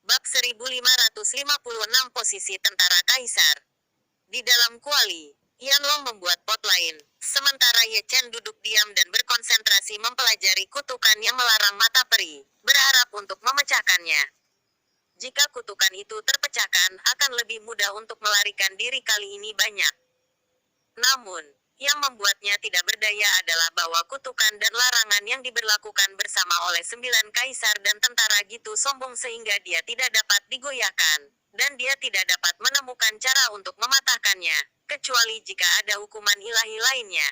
Bab 1556 Posisi Tentara Kaisar. Di dalam kuali, Yanlong membuat pot lain, sementara Ye Chen duduk diam dan berkonsentrasi mempelajari kutukan yang melarang mata peri, berharap untuk memecahkannya. Jika kutukan itu terpecahkan, akan lebih mudah untuk melarikan diri kali ini banyak. Namun, yang membuatnya tidak berdaya adalah bahwa kutukan dan larangan yang diberlakukan bersama oleh 9 kaisar dan tentara gitu sombong sehingga dia tidak dapat digoyahkan, dan dia tidak dapat menemukan cara untuk mematahkannya, kecuali jika ada hukuman ilahi lainnya.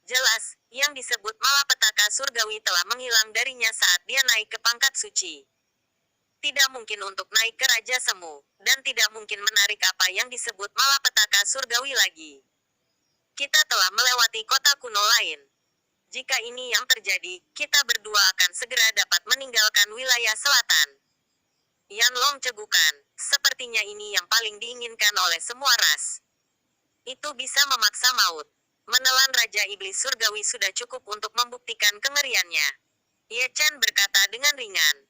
Jelas, yang disebut malapetaka surgawi telah menghilang darinya saat dia naik ke pangkat suci. Tidak mungkin untuk naik ke Raja Semu, dan tidak mungkin menarik apa yang disebut malapetaka surgawi lagi. Kita telah melewati kota kuno lain. Jika ini yang terjadi, kita berdua akan segera dapat meninggalkan wilayah selatan. Yanlong cegukan, sepertinya ini yang paling diinginkan oleh semua ras. Itu bisa memaksa maut. Menelan Raja Iblis Surgawi sudah cukup untuk membuktikan kengeriannya. Ye Chen berkata dengan ringan.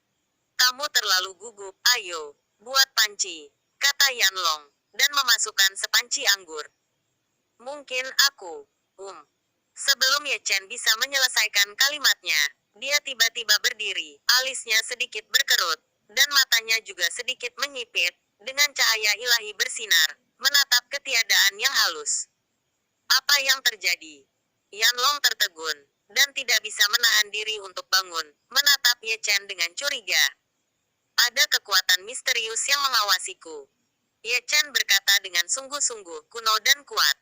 Kamu terlalu gugup, ayo, buat panci, kata Yanlong, dan memasukkan sepanci anggur. Mungkin aku, Sebelum Ye Chen bisa menyelesaikan kalimatnya, dia tiba-tiba berdiri, alisnya sedikit berkerut, dan matanya juga sedikit menyipit, dengan cahaya ilahi bersinar, menatap ketiadaan yang halus. Apa yang terjadi? Yanlong tertegun, dan tidak bisa menahan diri untuk bangun, menatap Ye Chen dengan curiga. Ada kekuatan misterius yang mengawasiku. Ye Chen berkata dengan sungguh-sungguh kuno dan kuat.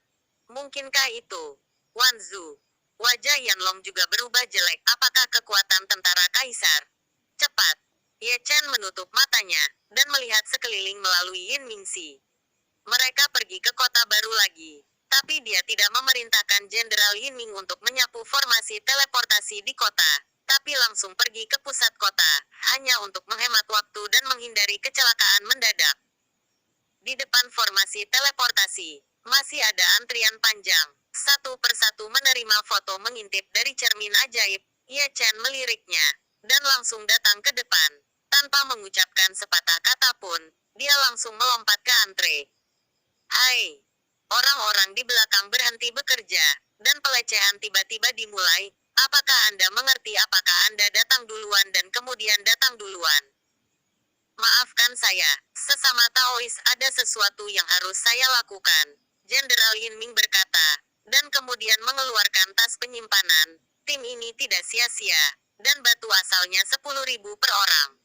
Mungkinkah itu? Wanzu. Wajah Yanlong juga berubah jelek. Apakah kekuatan tentara kaisar? Cepat. Ye Chen menutup matanya, dan melihat sekeliling melalui Yin Mingxi. Mereka pergi ke kota baru lagi. Tapi dia tidak memerintahkan Jenderal Yin Ming untuk menyapu formasi teleportasi di kota. Tapi langsung pergi ke pusat kota, hanya untuk menghemat waktu dan menghindari kecelakaan mendadak. Di depan formasi teleportasi, masih ada antrian panjang. Satu persatu menerima foto mengintip dari cermin ajaib. Ye Chen meliriknya, dan langsung datang ke depan. Tanpa mengucapkan sepatah kata pun, dia langsung melompat ke antre. Hai! Orang-orang di belakang berhenti bekerja, dan pelecehan tiba-tiba dimulai. Apakah Anda mengerti apakah Anda datang duluan dan kemudian datang duluan? Maafkan saya, sesama Taois ada sesuatu yang harus saya lakukan, Jenderal Yin Ming berkata, dan kemudian mengeluarkan tas penyimpanan. Tim ini tidak sia-sia, dan batu asalnya 10.000 per orang.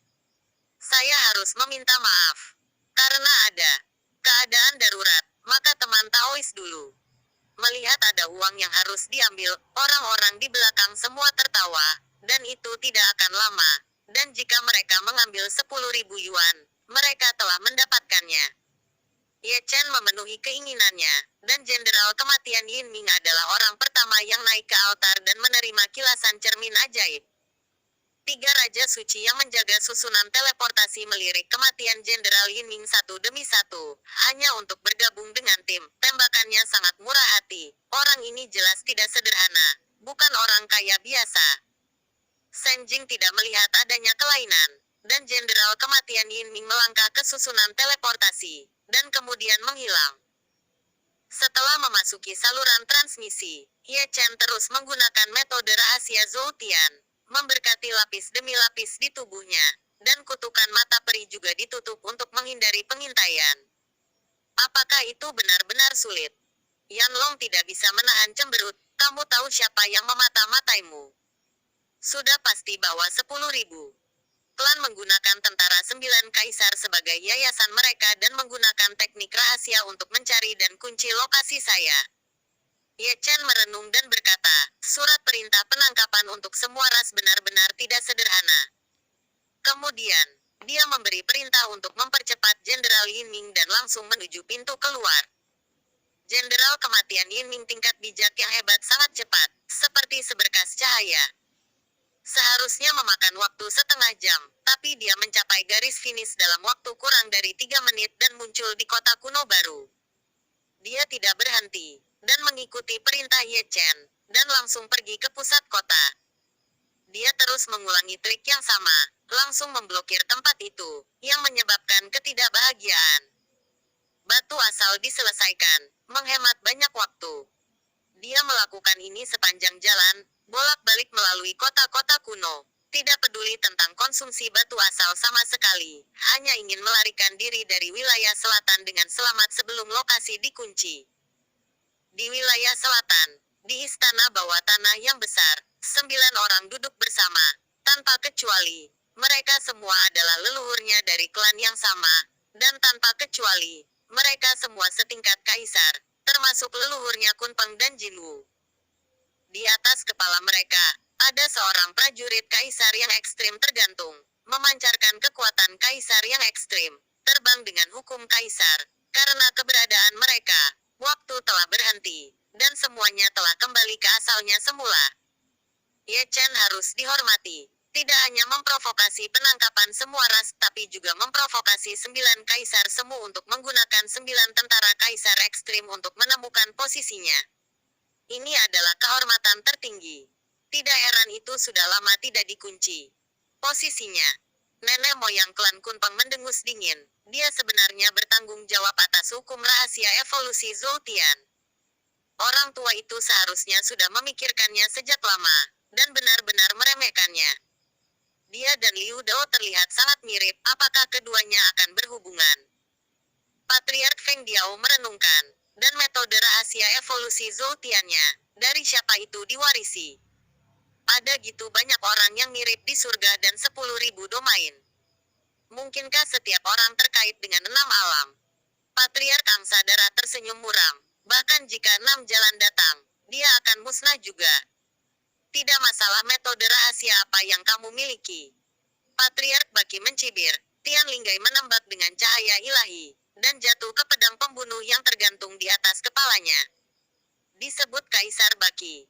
Saya harus meminta maaf. Karena ada keadaan darurat, maka teman Taois dulu. Melihat ada uang yang harus diambil, orang-orang di belakang semua tertawa, dan itu tidak akan lama. Dan jika mereka mengambil 10.000 yuan, mereka telah mendapatkannya. Ye Chen memenuhi keinginannya, dan Jenderal Kematian Yin Ming adalah orang pertama yang naik ke altar dan menerima kilasan cermin ajaib. 3 Raja Suci yang menjaga susunan teleportasi melirik kematian Jenderal Yin Ming satu demi satu, hanya untuk bergabung dengan tim. Tembakannya sangat murah hati. Orang ini jelas tidak sederhana, bukan orang kaya biasa. Shen Jing tidak melihat adanya kelainan, dan Jenderal Kematian Yin Ming melangkah ke susunan teleportasi, dan kemudian menghilang. Setelah memasuki saluran transmisi, Ye Chen terus menggunakan metode rahasia Zoutian, memberkati lapis demi lapis di tubuhnya, dan kutukan mata peri juga ditutup untuk menghindari pengintaian. Apakah itu benar-benar sulit? Yanlong tidak bisa menahan cemberut. Kamu tahu siapa yang memata-mataimu? Sudah pasti bahwa 10.000. Klan menggunakan tentara 9 kaisar sebagai yayasan mereka dan menggunakan teknik rahasia untuk mencari dan kunci lokasi saya. Ye Chen merenung dan berkata, surat perintah penangkapan untuk semua ras benar-benar tidak sederhana. Kemudian, dia memberi perintah untuk mempercepat Jenderal Yin Ming dan langsung menuju pintu keluar. Jenderal Kematian Yin Ming tingkat bijak yang hebat sangat cepat, seperti seberkas cahaya. Seharusnya memakan waktu setengah jam, tapi dia mencapai garis finish dalam waktu kurang dari 3 menit dan muncul di kota kuno baru. Dia tidak berhenti, dan mengikuti perintah Ye Chen, dan langsung pergi ke pusat kota. Dia terus mengulangi trik yang sama, langsung memblokir tempat itu, yang menyebabkan ketidakbahagiaan. Batu asal diselesaikan, menghemat banyak waktu. Dia melakukan ini sepanjang jalan, bolak-balik melalui kota-kota kuno. Tidak peduli tentang konsumsi batu asal sama sekali, hanya ingin melarikan diri dari wilayah selatan dengan selamat sebelum lokasi dikunci. Di wilayah selatan, di istana bawah tanah yang besar, 9 orang duduk bersama, tanpa kecuali. Mereka semua adalah leluhurnya dari klan yang sama, dan tanpa kecuali, mereka semua setingkat kaisar, termasuk leluhurnya Kunpeng dan Jinwu. Di atas kepala mereka, ada seorang prajurit kaisar yang ekstrim tergantung, memancarkan kekuatan kaisar yang ekstrim, terbang dengan hukum kaisar. Karena keberadaan mereka, waktu telah berhenti, dan semuanya telah kembali ke asalnya semula. Ye Chen harus dihormati. Tidak hanya memprovokasi penangkapan semua ras, tapi juga memprovokasi 9 kaisar semu untuk menggunakan 9 tentara kaisar ekstrim untuk menemukan posisinya. Ini adalah kehormatan tertinggi. Tidak heran itu sudah lama tidak dikunci posisinya. Nenek moyang klan Kunpeng mendengus dingin. Dia sebenarnya bertanggung jawab atas hukum rahasia evolusi Zoltian. Orang tua itu seharusnya sudah memikirkannya sejak lama, dan benar-benar meremehkannya. Dia dan Liu Dao terlihat sangat mirip, apakah keduanya akan berhubungan? Patriark Feng Diao merenungkan, dan metode rahasia evolusi Zoltiannya, dari siapa itu diwarisi? Ada gitu banyak orang yang mirip di surga dan 10.000 domain. Mungkinkah setiap orang terkait dengan 6 alam? Patriark Angsa Darah tersenyum muram. Bahkan jika 6 jalan datang, dia akan musnah juga. Tidak masalah metode rahasia apa yang kamu miliki. Patriark Baki mencibir. Tian Linggai menembak dengan cahaya ilahi, dan jatuh ke pedang pembunuh yang tergantung di atas kepalanya. Disebut Kaisar Baki.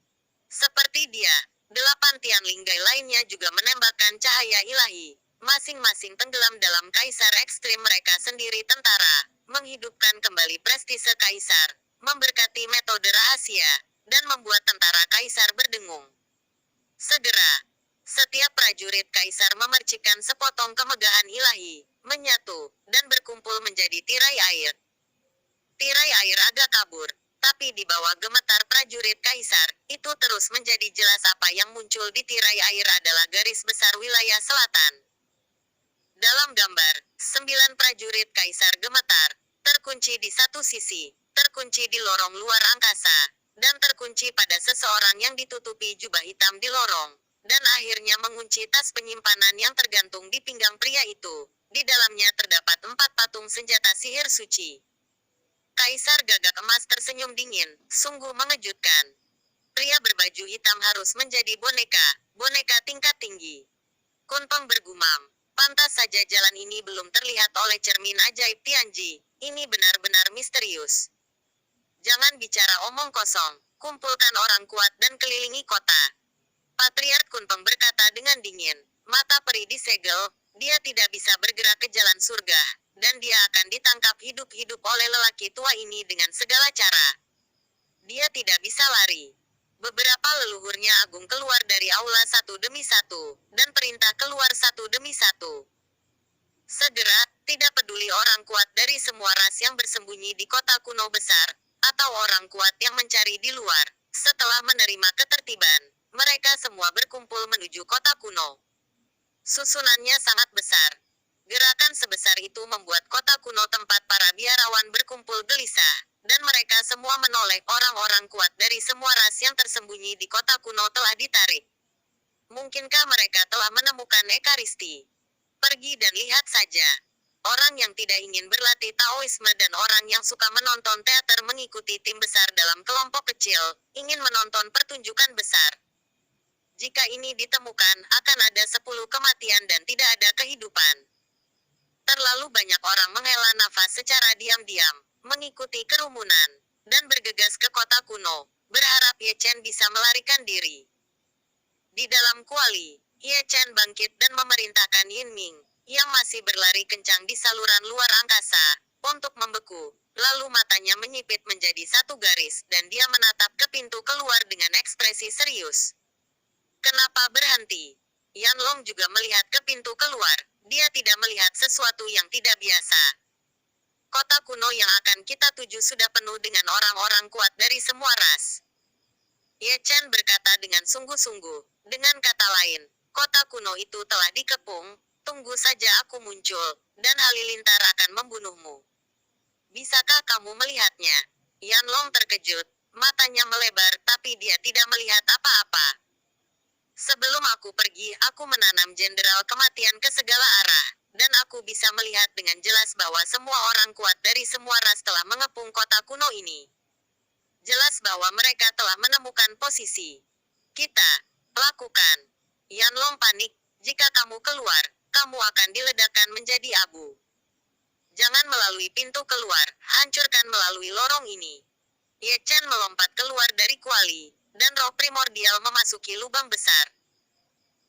Seperti dia, 8 Tian Linggai lainnya juga menembakkan cahaya ilahi. Masing-masing tenggelam dalam kaisar ekstrim mereka sendiri tentara, menghidupkan kembali prestise kaisar, memberkati metode rahasia, dan membuat tentara kaisar berdengung. Segera, setiap prajurit kaisar memercikkan sepotong kemegahan ilahi, menyatu, dan berkumpul menjadi tirai air. Tirai air agak kabur, tapi di bawah gemetar prajurit kaisar, itu terus menjadi jelas apa yang muncul di tirai air adalah garis besar wilayah selatan. Dalam gambar, 9 prajurit kaisar gemetar, terkunci di satu sisi, terkunci di lorong luar angkasa, dan terkunci pada seseorang yang ditutupi jubah hitam di lorong, dan akhirnya mengunci tas penyimpanan yang tergantung di pinggang pria itu. Di dalamnya terdapat 4 patung senjata sihir suci. Kaisar Gagak Emas tersenyum dingin, sungguh mengejutkan. Pria berbaju hitam harus menjadi boneka tingkat tinggi. Kunpeng bergumam, pantas saja jalan ini belum terlihat oleh cermin ajaib Tianji, ini benar-benar misterius. Jangan bicara omong kosong, kumpulkan orang kuat dan kelilingi kota. Patriark Kunpeng berkata dengan dingin, mata peri disegel, dia tidak bisa bergerak ke jalan surga, dan dia akan ditangkap hidup-hidup oleh lelaki tua ini dengan segala cara. Dia tidak bisa lari. Beberapa leluhurnya agung keluar dari aula satu demi satu, dan perintah keluar satu demi satu. Segera, tidak peduli orang kuat dari semua ras yang bersembunyi di kota kuno besar, atau orang kuat yang mencari di luar, setelah menerima ketertiban, mereka semua berkumpul menuju kota kuno. Susunannya sangat besar. Gerakan sebesar itu membuat kota kuno tempat para biarawan berkumpul gelisah, dan mereka semua menoleh. Orang-orang kuat dari semua ras yang tersembunyi di kota kuno telah ditarik. Mungkinkah mereka telah menemukan Ekaristi? Pergi dan lihat saja. Orang yang tidak ingin berlatih Taoisme dan orang yang suka menonton teater mengikuti tim besar dalam kelompok kecil, ingin menonton pertunjukan besar. Jika ini ditemukan, akan ada 10 kematian dan tidak ada kehidupan. Terlalu banyak orang menghela nafas secara diam-diam, mengikuti kerumunan, dan bergegas ke kota kuno, berharap Ye Chen bisa melarikan diri. Di dalam kuali, Ye Chen bangkit dan memerintahkan Yin Ming, yang masih berlari kencang di saluran luar angkasa, untuk membeku. Lalu matanya menyipit menjadi satu garis, dan dia menatap ke pintu keluar dengan ekspresi serius. Kenapa berhenti? Yanlong juga melihat ke pintu keluar. Dia tidak melihat sesuatu yang tidak biasa. Kota kuno yang akan kita tuju sudah penuh dengan orang-orang kuat dari semua ras. Ye Chen berkata dengan sungguh-sungguh. Dengan kata lain, kota kuno itu telah dikepung. Tunggu saja aku muncul, dan Halilintar akan membunuhmu. Bisakah kamu melihatnya? Yanlong terkejut. Matanya melebar, tapi dia tidak melihat apa-apa. Sebelum aku pergi, aku menanam jenderal kematian ke segala arah. Dan aku bisa melihat dengan jelas bahwa semua orang kuat dari semua ras telah mengepung kota kuno ini. Jelas bahwa mereka telah menemukan posisi. Kita lakukan. Yanlong panik. Jika kamu keluar, kamu akan diledakkan menjadi abu. Jangan melalui pintu keluar, hancurkan melalui lorong ini. Ye Chen melompat keluar dari kuali, dan roh primordial memasuki lubang besar.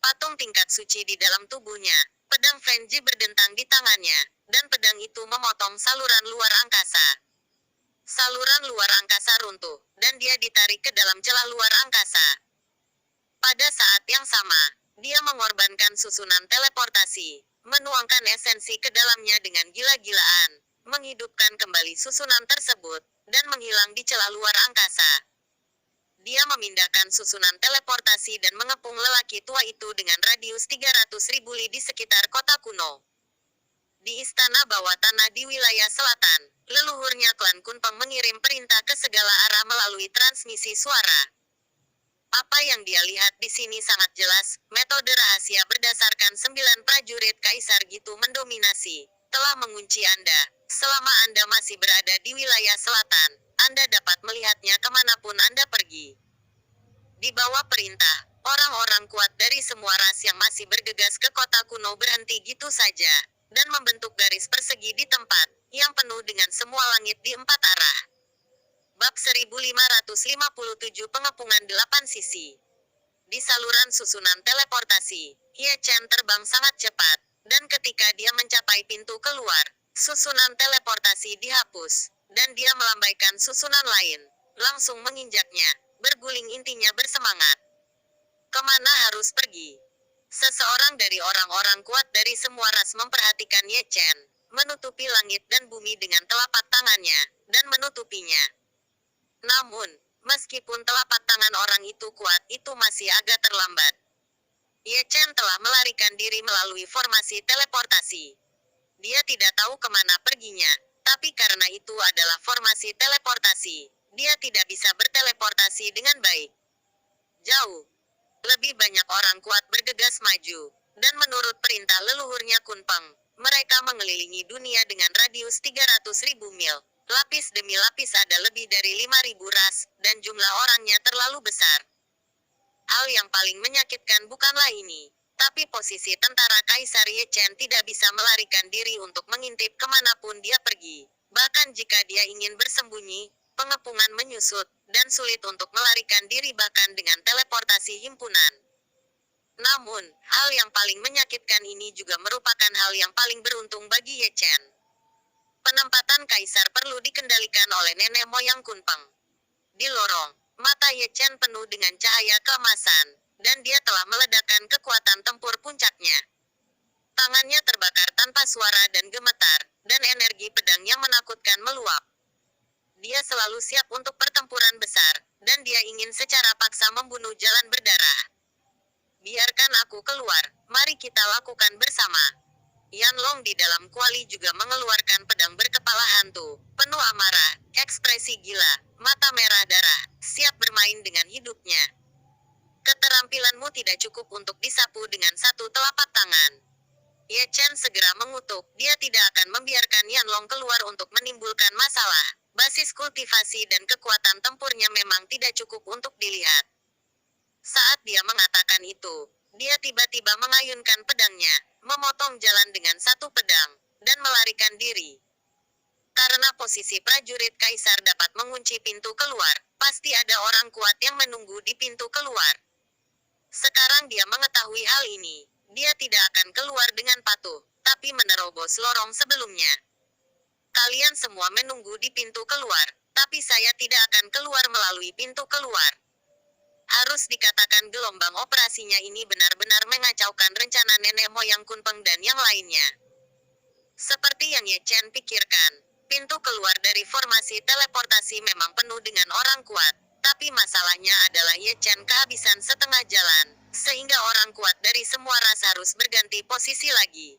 Patung tingkat suci di dalam tubuhnya, pedang Fenji berdentang di tangannya, dan pedang itu memotong saluran luar angkasa. Saluran luar angkasa runtuh, dan dia ditarik ke dalam celah luar angkasa. Pada saat yang sama, dia mengorbankan susunan teleportasi, menuangkan esensi ke dalamnya dengan gila-gilaan, menghidupkan kembali susunan tersebut, dan menghilang di celah luar angkasa. Dia memindahkan susunan teleportasi dan mengepung lelaki tua itu dengan radius 300.000 li di sekitar kota kuno. Di istana bawah tanah di wilayah selatan, leluhurnya klan Kunpeng mengirim perintah ke segala arah melalui transmisi suara. Apa yang dia lihat di sini sangat jelas, metode rahasia berdasarkan 9 prajurit Kaisar Gitu mendominasi, telah mengunci Anda. Selama Anda masih berada di wilayah selatan, Anda dapat melihatnya kemanapun Anda pergi. Di bawah perintah, orang-orang kuat dari semua ras yang masih bergegas ke kota kuno berhenti gitu saja, dan membentuk garis persegi di tempat, yang penuh dengan semua langit di 4 arah. Bab 1557 Pengepungan 8 sisi. Di saluran susunan teleportasi, Ye Chen terbang sangat cepat, dan ketika dia mencapai pintu keluar, susunan teleportasi dihapus, dan dia melambaikan susunan lain, langsung menginjaknya, berguling intinya bersemangat. Kemana harus pergi? Seseorang dari orang-orang kuat dari semua ras memperhatikan Ye Chen, menutupi langit dan bumi dengan telapak tangannya, dan menutupinya. Namun, meskipun telapak tangan orang itu kuat, itu masih agak terlambat. Ye Chen telah melarikan diri melalui formasi teleportasi. Dia tidak tahu kemana perginya, tapi karena itu adalah formasi teleportasi, dia tidak bisa berteleportasi dengan baik. Jauh. Lebih banyak orang kuat bergegas maju, dan menurut perintah leluhurnya Kunpeng, mereka mengelilingi dunia dengan radius 300.000 mil. Lapis demi lapis ada lebih dari 5.000 ras, dan jumlah orangnya terlalu besar. Hal yang paling menyakitkan bukanlah ini, tapi posisi tentara Kaisar Ye Chen tidak bisa melarikan diri untuk mengintip kemanapun dia pergi. Bahkan jika dia ingin bersembunyi, pengepungan menyusut, dan sulit untuk melarikan diri bahkan dengan teleportasi himpunan. Namun, hal yang paling menyakitkan ini juga merupakan hal yang paling beruntung bagi Ye Chen. Penempatan Kaisar perlu dikendalikan oleh nenek moyang Kunpeng. Di lorong, mata Ye Chen penuh dengan cahaya keemasan, dan dia telah meledakkan kekuatan tempur puncaknya. Tangannya terbakar tanpa suara dan gemetar, dan energi pedang yang menakutkan meluap. Dia selalu siap untuk pertempuran besar, dan dia ingin secara paksa membunuh jalan berdarah. Biarkan aku keluar, mari kita lakukan bersama. Yanlong di dalam kuali juga mengeluarkan pedang berkepala hantu, penuh amarah, ekspresi gila, mata merah darah, siap bermain dengan hidupnya. Keterampilanmu tidak cukup untuk disapu dengan satu telapak tangan. Ye Chen segera mengutuk, dia tidak akan membiarkan Yanlong keluar untuk menimbulkan masalah. Basis kultivasi dan kekuatan tempurnya memang tidak cukup untuk dilihat. Saat dia mengatakan itu, dia tiba-tiba mengayunkan pedangnya, memotong jalan dengan satu pedang, dan melarikan diri. Karena posisi prajurit Kaisar dapat mengunci pintu keluar, pasti ada orang kuat yang menunggu di pintu keluar. Sekarang dia mengetahui hal ini, dia tidak akan keluar dengan patuh, tapi menerobos lorong sebelumnya. Kalian semua menunggu di pintu keluar, tapi saya tidak akan keluar melalui pintu keluar. Harus dikatakan gelombang operasinya ini benar-benar mengacaukan rencana nenek moyang Kunpeng dan yang lainnya. Seperti yang Ye Chen pikirkan, pintu keluar dari formasi teleportasi memang penuh dengan orang kuat. Tapi masalahnya adalah Ye Chen kehabisan setengah jalan, sehingga orang kuat dari semua ras harus berganti posisi lagi.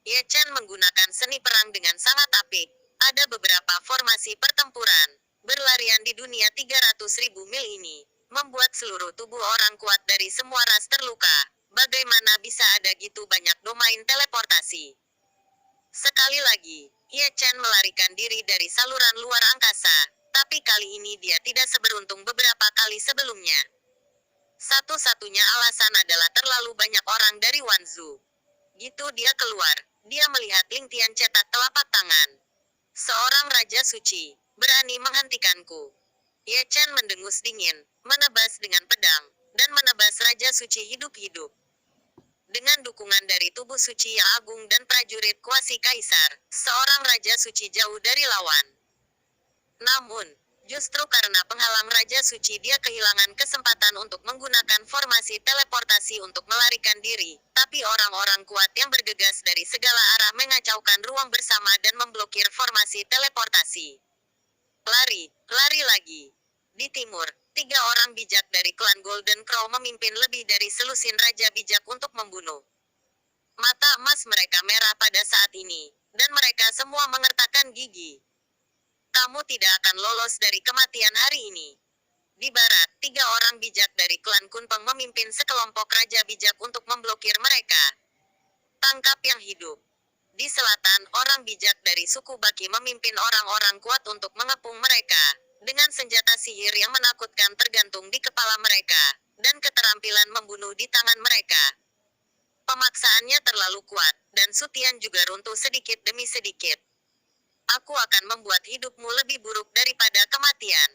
Ye Chen menggunakan seni perang dengan sangat apik. Ada beberapa formasi pertempuran, berlarian di dunia 300.000 mil ini, membuat seluruh tubuh orang kuat dari semua ras terluka. Bagaimana bisa ada gitu banyak domain teleportasi? Sekali lagi, Ye Chen melarikan diri dari saluran luar angkasa, tapi kali ini dia tidak seberuntung beberapa kali sebelumnya. Satu-satunya alasan adalah terlalu banyak orang dari Wanzhou. Gitu dia keluar, dia melihat Ling Tian cetak telapak tangan. Seorang Raja Suci, berani menghentikanku. Ye Chen mendengus dingin, menebas dengan pedang, dan menebas Raja Suci hidup-hidup. Dengan dukungan dari tubuh suci yang agung dan prajurit kuasi kaisar, seorang Raja Suci jauh dari lawan. Namun, justru karena penghalang Raja Suci dia kehilangan kesempatan untuk menggunakan formasi teleportasi untuk melarikan diri, tapi orang-orang kuat yang bergegas dari segala arah mengacaukan ruang bersama dan memblokir formasi teleportasi. Lari, lari lagi. Di timur, 3 orang bijak dari klan Golden Crow memimpin lebih dari selusin Raja Bijak untuk membunuh. Mata emas mereka merah pada saat ini, dan mereka semua mengertakkan gigi. Kamu tidak akan lolos dari kematian hari ini. Di barat, 3 orang bijak dari klan Kunpeng memimpin sekelompok Raja Bijak untuk memblokir mereka. Tangkap yang hidup. Di selatan, orang bijak dari suku Baki memimpin orang-orang kuat untuk mengepung mereka, dengan senjata sihir yang menakutkan tergantung di kepala mereka, dan keterampilan membunuh di tangan mereka. Pemaksaannya terlalu kuat, dan Sutian juga runtuh sedikit demi sedikit. Aku akan membuat hidupmu lebih buruk daripada kematian.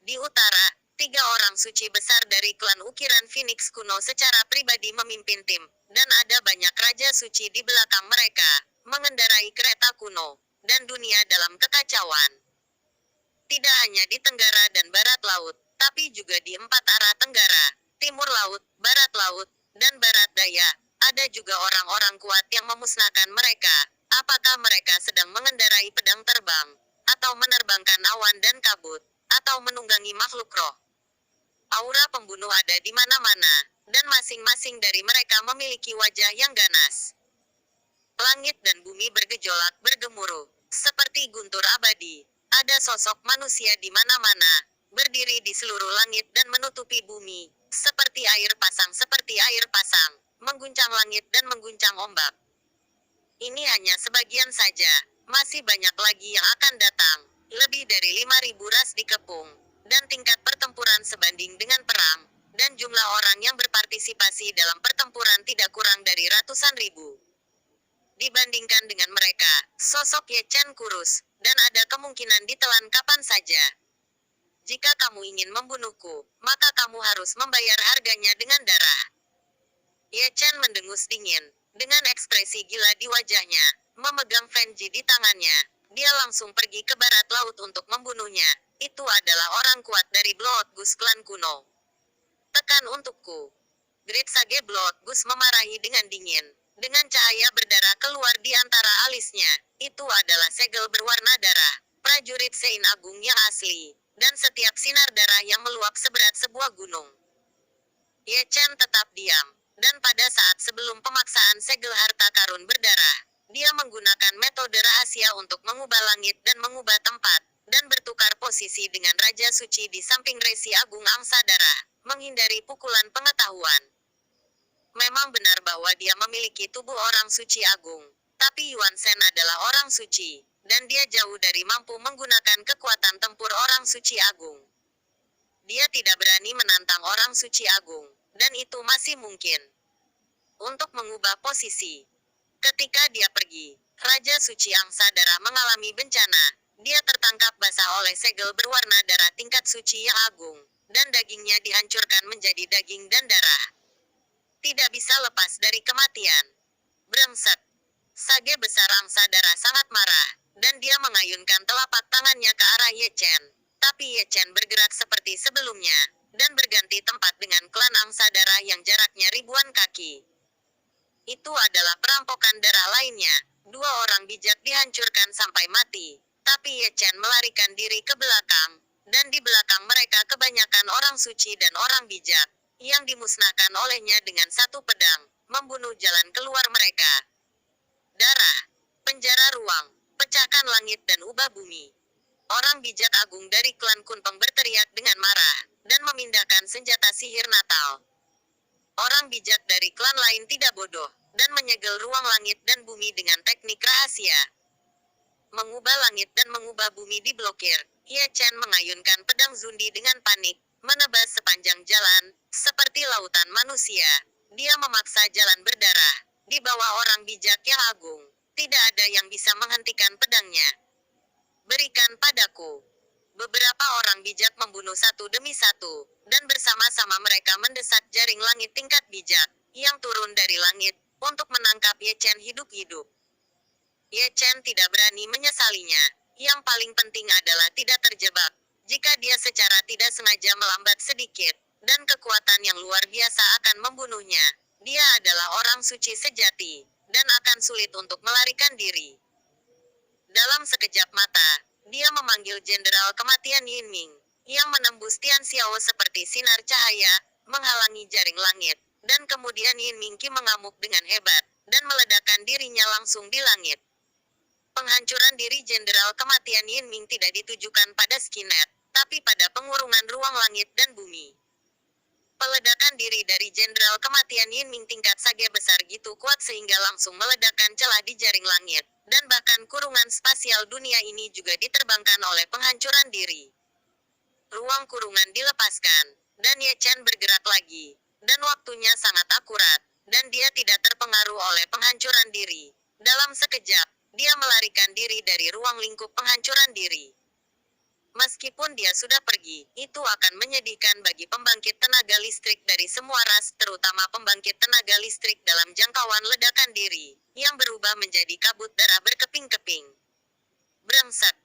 Di utara, 3 orang suci besar dari klan ukiran Phoenix kuno secara pribadi memimpin tim, dan ada banyak raja suci di belakang mereka, mengendarai kereta kuno, dan dunia dalam kekacauan. Tidak hanya di tenggara dan barat laut, tapi juga di 4 arah tenggara, timur laut, barat laut, dan barat daya, ada juga orang-orang kuat yang memusnahkan mereka. Apakah mereka sedang mengendarai pedang terbang, atau menerbangkan awan dan kabut, atau menunggangi makhluk roh? Aura pembunuh ada di mana-mana, dan masing-masing dari mereka memiliki wajah yang ganas. Langit dan bumi bergejolak bergemuruh, seperti guntur abadi. Ada sosok manusia di mana-mana, berdiri di seluruh langit dan menutupi bumi, seperti air pasang, mengguncang langit dan mengguncang ombak. Ini hanya sebagian saja, masih banyak lagi yang akan datang, lebih dari 5.000 ras dikepung, dan tingkat pertempuran sebanding dengan perang, dan jumlah orang yang berpartisipasi dalam pertempuran tidak kurang dari ratusan ribu. Dibandingkan dengan mereka, sosok Ye Chen kurus, dan ada kemungkinan ditelan kapan saja. Jika kamu ingin membunuhku, maka kamu harus membayar harganya dengan darah. Ye Chen mendengus dingin, dengan ekspresi gila di wajahnya, memegang Fenji di tangannya. Dia langsung pergi ke barat laut untuk membunuhnya. Itu adalah orang kuat dari Blood Goose klan kuno. Tekan untukku. Great Sage Blood Goose memarahi dengan dingin. Dengan cahaya berdarah keluar di antara alisnya, itu adalah segel berwarna darah, prajurit Sein Agung yang asli, dan setiap sinar darah yang meluap seberat sebuah gunung. Ye Chen tetap diam, dan pada saat sebelum pemaksaan segel harta karun berdarah, dia menggunakan metode rahasia untuk mengubah langit dan mengubah tempat, dan bertukar posisi dengan Raja Suci di samping Resi Agung Angsa Darah, menghindari pukulan pengetahuan. Memang benar bahwa dia memiliki tubuh orang suci agung, tapi Yuan Shen adalah orang suci, dan dia jauh dari mampu menggunakan kekuatan tempur orang suci agung. Dia tidak berani menantang orang suci agung, dan itu masih mungkin. Untuk mengubah posisi. Ketika dia pergi, Raja Suci Angsa Darah mengalami bencana. Dia tertangkap basah oleh segel berwarna darah tingkat suci yang agung, dan dagingnya dihancurkan menjadi daging dan darah. Tidak bisa lepas dari kematian. Brengsek. Sage besar Angsa Darah sangat marah, dan dia mengayunkan telapak tangannya ke arah Ye Chen. Tapi Ye Chen bergerak seperti sebelumnya, dan berganti tempat dengan klan angsa darah yang jaraknya ribuan kaki. Itu adalah perampokan darah lainnya. Dua orang bijak dihancurkan sampai mati, tapi Ye Chen melarikan diri ke belakang, dan di belakang mereka kebanyakan orang suci dan orang bijak, yang dimusnahkan olehnya dengan satu pedang, membunuh jalan keluar mereka. Darah, penjara ruang, pecahkan langit dan ubah bumi. Orang bijak agung dari klan Kunpeng berteriak dengan marah, dan memindahkan senjata sihir Natal. Orang bijak dari klan lain tidak bodoh, dan menyegel ruang langit dan bumi dengan teknik rahasia. Mengubah langit dan mengubah bumi diblokir, Ye Chen mengayunkan pedang Zundi dengan panik, menebas sepanjang jalan, seperti lautan manusia. Dia memaksa jalan berdarah, di bawah orang bijak yang agung. Tidak ada yang bisa menghentikan pedangnya. Berikan padaku. Beberapa orang bijak membunuh satu demi satu, dan bersama-sama mereka mendesak jaring langit tingkat bijak, yang turun dari langit, untuk menangkap Ye Chen hidup-hidup. Ye Chen tidak berani menyesalinya. Yang paling penting adalah tidak terjebak. Jika dia secara tidak sengaja melambat sedikit, dan kekuatan yang luar biasa akan membunuhnya, dia adalah orang suci sejati, dan akan sulit untuk melarikan diri. Dalam sekejap mata, dia memanggil Jenderal Kematian Yin Ming, yang menembus Tian Xiao seperti sinar cahaya, menghalangi jaring langit, dan kemudian Yin Ming Qi mengamuk dengan hebat, dan meledakkan dirinya langsung di langit. Penghancuran diri Jenderal Kematian Yin Ming tidak ditujukan pada Skynet, tapi pada pengurungan ruang langit dan bumi. Peledakan diri dari Jenderal Kematian Yin Ming tingkat sage besar gitu kuat sehingga langsung meledakkan celah di jaring langit, dan bahkan kurungan spasial dunia ini juga diterbangkan oleh penghancuran diri. Ruang kurungan dilepaskan, dan Ye Chen bergerak lagi, dan waktunya sangat akurat, dan dia tidak terpengaruh oleh penghancuran diri. Dalam sekejap, dia melarikan diri dari ruang lingkup penghancuran diri. Meskipun dia sudah pergi, itu akan menyedihkan bagi pembangkit tenaga listrik dari semua ras, terutama pembangkit tenaga listrik dalam jangkauan ledakan diri, yang berubah menjadi kabut darah berkeping-keping. Brengsek.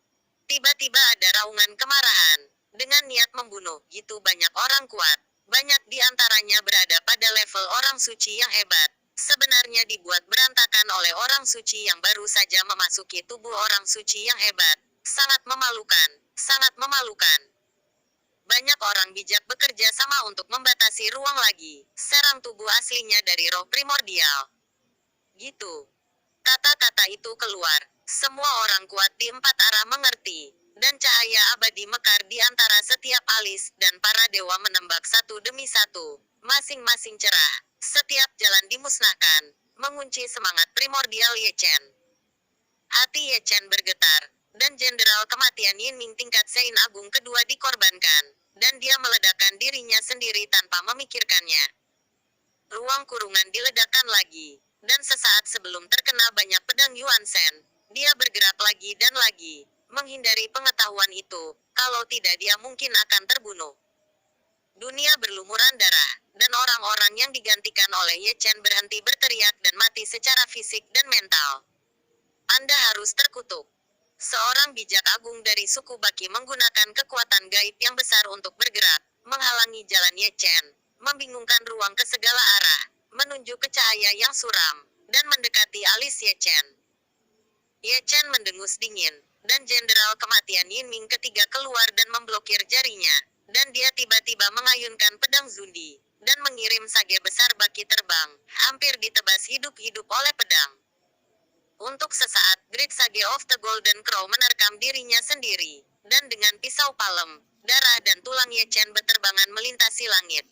Tiba-tiba ada raungan kemarahan. Dengan niat membunuh, gitu banyak orang kuat. Banyak di antaranya berada pada level orang suci yang hebat. Sebenarnya dibuat berantakan oleh orang suci yang baru saja memasuki tubuh orang suci yang hebat. Sangat memalukan, sangat memalukan. Banyak orang bijak bekerja sama untuk membatasi ruang lagi, serang tubuh aslinya dari roh primordial. Gitu. Kata-kata itu keluar, semua orang kuat di empat arah mengerti, dan cahaya abadi mekar di antara setiap alis, dan para dewa menembak satu demi satu, masing-masing cerah. Setiap jalan dimusnahkan, mengunci semangat primordial Ye Chen. Hati Ye Chen bergetar, dan Jenderal Kematian Yin Ming tingkat Sein Agung kedua dikorbankan, dan dia meledakkan dirinya sendiri tanpa memikirkannya. Ruang kurungan diledakkan lagi, dan sesaat sebelum terkena banyak pedang Yuan Shen, dia bergerak lagi dan lagi, menghindari pengetahuan itu, kalau tidak dia mungkin akan terbunuh. Dunia berlumuran darah, dan orang-orang yang digantikan oleh Ye Chen berhenti berteriak dan mati secara fisik dan mental. Anda harus terkutuk. Seorang bijak agung dari suku Baki menggunakan kekuatan gaib yang besar untuk bergerak, menghalangi jalan Ye Chen, membingungkan ruang ke segala arah, menuju ke cahaya yang suram, dan mendekati alis Ye Chen. Ye Chen mendengus dingin, dan Jenderal Kematian Yin Ming ketiga keluar dan memblokir jarinya, dan dia tiba-tiba mengayunkan pedang Zundi, dan mengirim sage besar Baki terbang, hampir ditebas hidup-hidup oleh pedang. Untuk sesaat, Great Sage of the Golden Crow menerkam dirinya sendiri, dan dengan pisau palem, darah dan tulang Ye Chen berterbangan melintasi langit.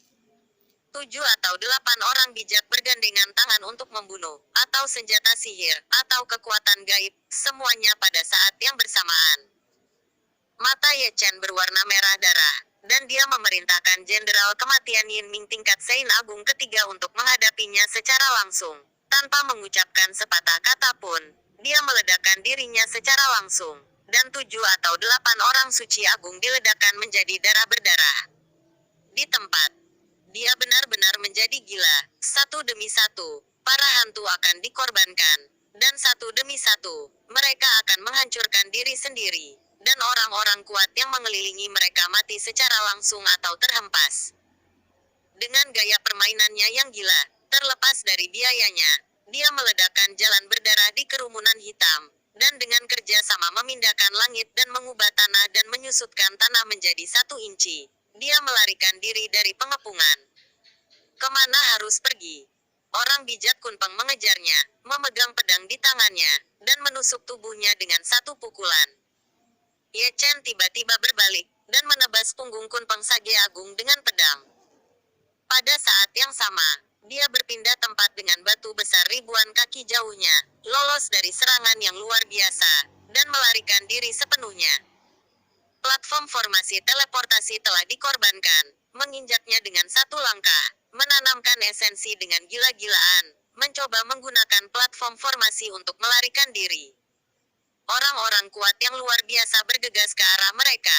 7 atau 8 orang bijak bergandengan tangan untuk membunuh, atau senjata sihir, atau kekuatan gaib, semuanya pada saat yang bersamaan. Mata Ye Chen berwarna merah darah, dan dia memerintahkan Jenderal Kematian Yin Ming tingkat Sein Agung ketiga untuk menghadapinya secara langsung. Tanpa mengucapkan sepatah kata pun, dia meledakkan dirinya secara langsung, dan 7 atau 8 orang suci agung diledakkan menjadi darah berdarah. Di tempat, dia benar-benar menjadi gila. Satu demi satu, para hantu akan dikorbankan, dan satu demi satu, mereka akan menghancurkan diri sendiri, dan orang-orang kuat yang mengelilingi mereka mati secara langsung atau terhempas. Dengan gaya permainannya yang gila, terlepas dari biayanya, dia meledakkan jalan berdarah di kerumunan hitam, dan dengan kerja sama memindahkan langit dan mengubah tanah dan menyusutkan tanah menjadi 1 inci. Dia melarikan diri dari pengepungan. Kemana harus pergi? Orang bijak Kunpeng mengejarnya, memegang pedang di tangannya, dan menusuk tubuhnya dengan 1 pukulan. Ye Chen tiba-tiba berbalik, dan menebas punggung Kunpeng Sage Agung dengan pedang. Pada saat yang sama, dia berpindah tempat dengan batu besar ribuan kaki jauhnya, lolos dari serangan yang luar biasa, dan melarikan diri sepenuhnya. Platform formasi teleportasi telah dikorbankan, menginjaknya dengan 1 langkah, menanamkan esensi dengan gila-gilaan, mencoba menggunakan platform formasi untuk melarikan diri. Orang-orang kuat yang luar biasa bergegas ke arah mereka.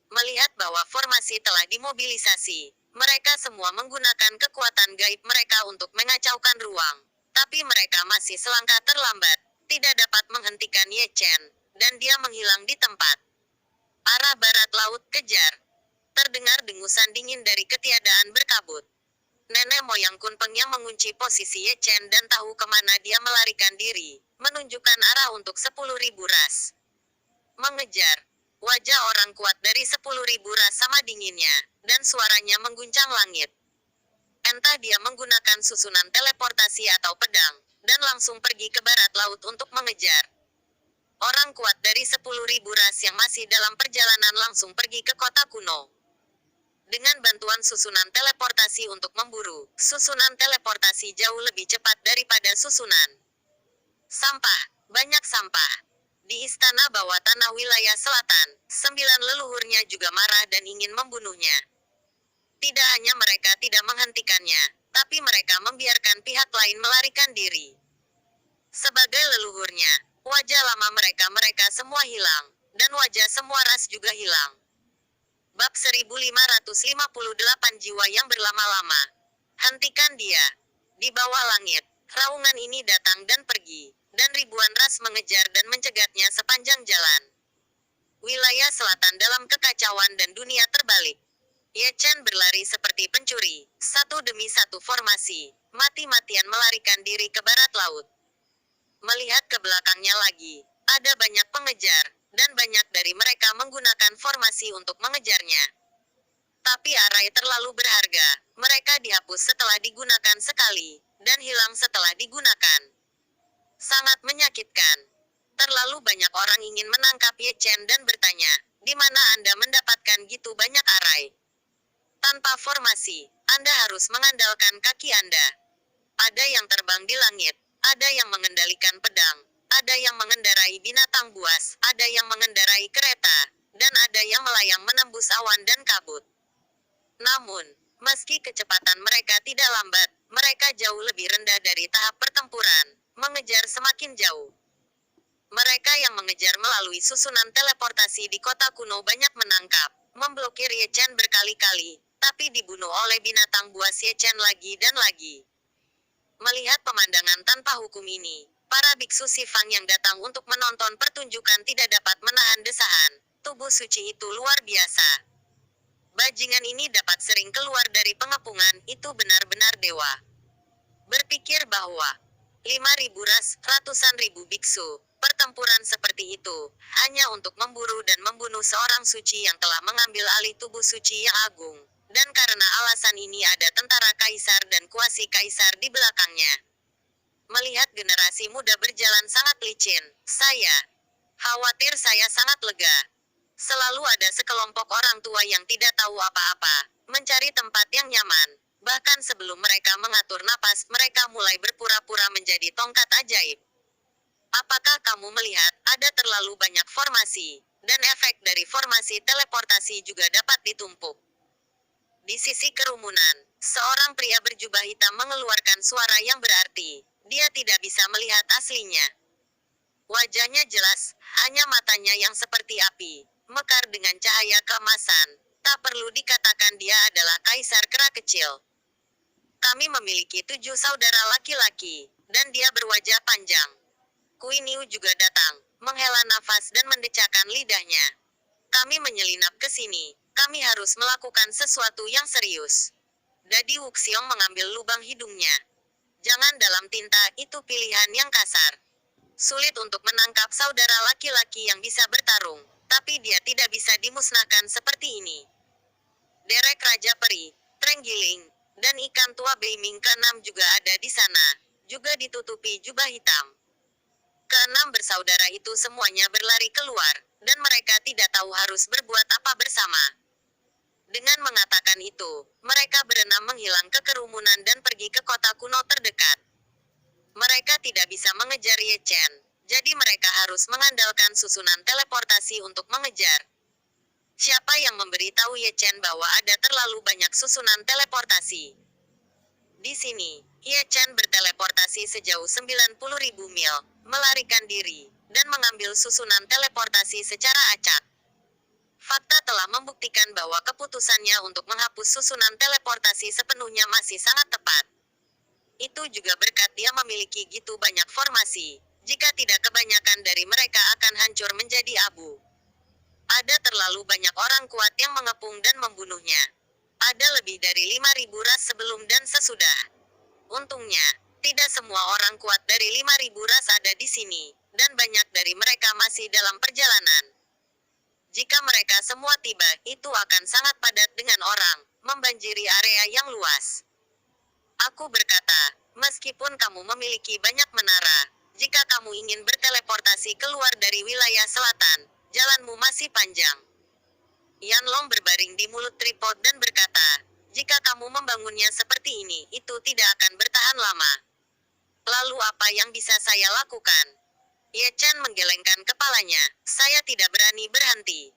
Melihat bahwa formasi telah dimobilisasi, mereka semua menggunakan kekuatan gaib mereka untuk mengacaukan ruang. Tapi mereka masih selangkah terlambat, tidak dapat menghentikan Ye Chen, dan dia menghilang di tempat. Arah barat laut kejar. Terdengar dengusan dingin dari ketiadaan berkabut. Nenek moyang Kunpeng yang mengunci posisi Ye Chen dan tahu kemana dia melarikan diri, menunjukkan arah untuk 10.000 ras. Mengejar. Wajah orang kuat dari 10.000 ras sama dinginnya, dan suaranya mengguncang langit. Entah dia menggunakan susunan teleportasi atau pedang, dan langsung pergi ke barat laut untuk mengejar. Orang kuat dari 10.000 ras yang masih dalam perjalanan langsung pergi ke kota kuno. Dengan bantuan susunan teleportasi untuk memburu, susunan teleportasi jauh lebih cepat daripada susunan. Sampah, banyak sampah. Di istana bawah tanah wilayah selatan, 9 leluhurnya juga marah dan ingin membunuhnya. Tidak hanya mereka tidak menghentikannya, tapi mereka membiarkan pihak lain melarikan diri. Sebagai leluhurnya, wajah lama mereka semua hilang, dan wajah semua ras juga hilang. Bab 1558 jiwa yang berlama-lama. Hentikan dia. Di bawah langit, raungan ini datang dan pergi, dan ribuan ras mengejar dan mencegatnya sepanjang jalan. Wilayah selatan dalam kekacauan dan dunia terbalik. Ye Chen berlari seperti pencuri, satu demi satu formasi, mati-matian melarikan diri ke barat laut. Melihat ke belakangnya lagi, ada banyak pengejar, dan banyak dari mereka menggunakan formasi untuk mengejarnya. Tapi arai terlalu berharga, mereka dihapus setelah digunakan sekali, dan hilang setelah digunakan. Sangat menyakitkan. Terlalu banyak orang ingin menangkap Ye Chen dan bertanya, di mana Anda mendapatkan gitu banyak arai? Tanpa formasi, Anda harus mengandalkan kaki Anda. Ada yang terbang di langit, ada yang mengendalikan pedang, ada yang mengendarai binatang buas, ada yang mengendarai kereta, dan ada yang melayang menembus awan dan kabut. Namun, meski kecepatan mereka tidak lambat, mereka jauh lebih rendah dari tahap pertempuran, mengejar semakin jauh. Mereka yang mengejar melalui susunan teleportasi di kota kuno banyak menangkap, memblokir Ye Chen berkali-kali, tapi dibunuh oleh binatang buas Ye Chen lagi dan lagi. Melihat pemandangan tanpa hukum ini, para biksu Sifang yang datang untuk menonton pertunjukan tidak dapat menahan desahan. Tubuh suci itu luar biasa. Bajingan ini dapat sering keluar dari pengepungan, itu benar-benar dewa. Berpikir bahwa 5.000 ras, ratusan ribu biksu, pertempuran seperti itu, hanya untuk memburu dan membunuh seorang suci yang telah mengambil alih tubuh suci yang agung. Dan karena alasan ini ada tentara kaisar dan kuasi kaisar di belakangnya. Melihat generasi muda berjalan sangat licin, saya sangat lega. Selalu ada sekelompok orang tua yang tidak tahu apa-apa, mencari tempat yang nyaman. Bahkan sebelum mereka mengatur napas, mereka mulai berpura-pura menjadi tongkat ajaib. Apakah kamu melihat, ada terlalu banyak formasi, dan efek dari formasi teleportasi juga dapat ditumpuk. Di sisi kerumunan, seorang pria berjubah hitam mengeluarkan suara yang berarti, dia tidak bisa melihat aslinya. Wajahnya jelas, hanya matanya yang seperti api, mekar dengan cahaya keemasan. Tak perlu dikatakan dia adalah kaisar kera kecil. Kami memiliki 7 saudara laki-laki, dan dia berwajah panjang. Kui Niu juga datang, menghela nafas dan mendecakkan lidahnya. Kami menyelinap ke sini. Kami harus melakukan sesuatu yang serius. Dadi Wuxiong mengambil lubang hidungnya. Jangan dalam tinta, itu pilihan yang kasar. Sulit untuk menangkap saudara laki-laki yang bisa bertarung, tapi dia tidak bisa dimusnahkan seperti ini. Derek Raja Peri, Trenggiling, dan ikan tua Beiming ke-6 juga ada di sana, juga ditutupi jubah hitam. Keenam bersaudara itu semuanya berlari keluar, dan mereka tidak tahu harus berbuat apa bersama. Dengan mengatakan itu, mereka berenam menghilang ke kerumunan dan pergi ke kota kuno terdekat. Mereka tidak bisa mengejar Ye Chen, jadi mereka harus mengandalkan susunan teleportasi untuk mengejar. Siapa yang memberitahu Ye Chen bahwa ada terlalu banyak susunan teleportasi? Di sini, Ye Chen berteleportasi sejauh 90.000 mil, melarikan diri, dan mengambil susunan teleportasi secara acak. Fakta telah membuktikan bahwa keputusannya untuk menghapus susunan teleportasi sepenuhnya masih sangat tepat. Itu juga berkat dia memiliki gitu banyak formasi. Jika tidak, kebanyakan dari mereka akan hancur menjadi abu. Ada terlalu banyak orang kuat yang mengepung dan membunuhnya. Ada lebih dari 5.000 ras sebelum dan sesudah. Untungnya, tidak semua orang kuat dari 5.000 ras ada di sini, dan banyak dari mereka masih dalam perjalanan. Jika mereka semua tiba, itu akan sangat padat dengan orang, membanjiri area yang luas. Aku berkata, meskipun kamu memiliki banyak menara, jika kamu ingin berteleportasi keluar dari wilayah selatan, jalanmu masih panjang. Yanlong berbaring di mulut tripod dan berkata, jika kamu membangunnya seperti ini, itu tidak akan bertahan lama. Lalu apa yang bisa saya lakukan? Ye Chen menggelengkan kepalanya. Saya tidak berani berhenti.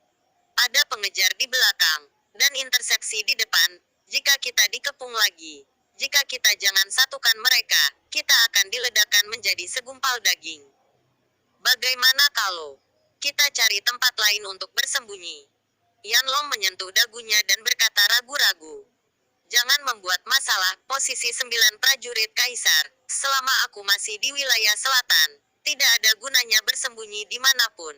Ada pengejar di belakang, dan interseksi di depan. Jika kita dikepung lagi, jika kita jangan satukan mereka, kita akan diledakkan menjadi segumpal daging. Bagaimana kalau kita cari tempat lain untuk bersembunyi? Yanlong menyentuh dagunya dan berkata ragu-ragu. Jangan membuat masalah, posisi 9 prajurit kaisar. Selama aku masih di wilayah selatan, tidak ada gunanya bersembunyi dimanapun.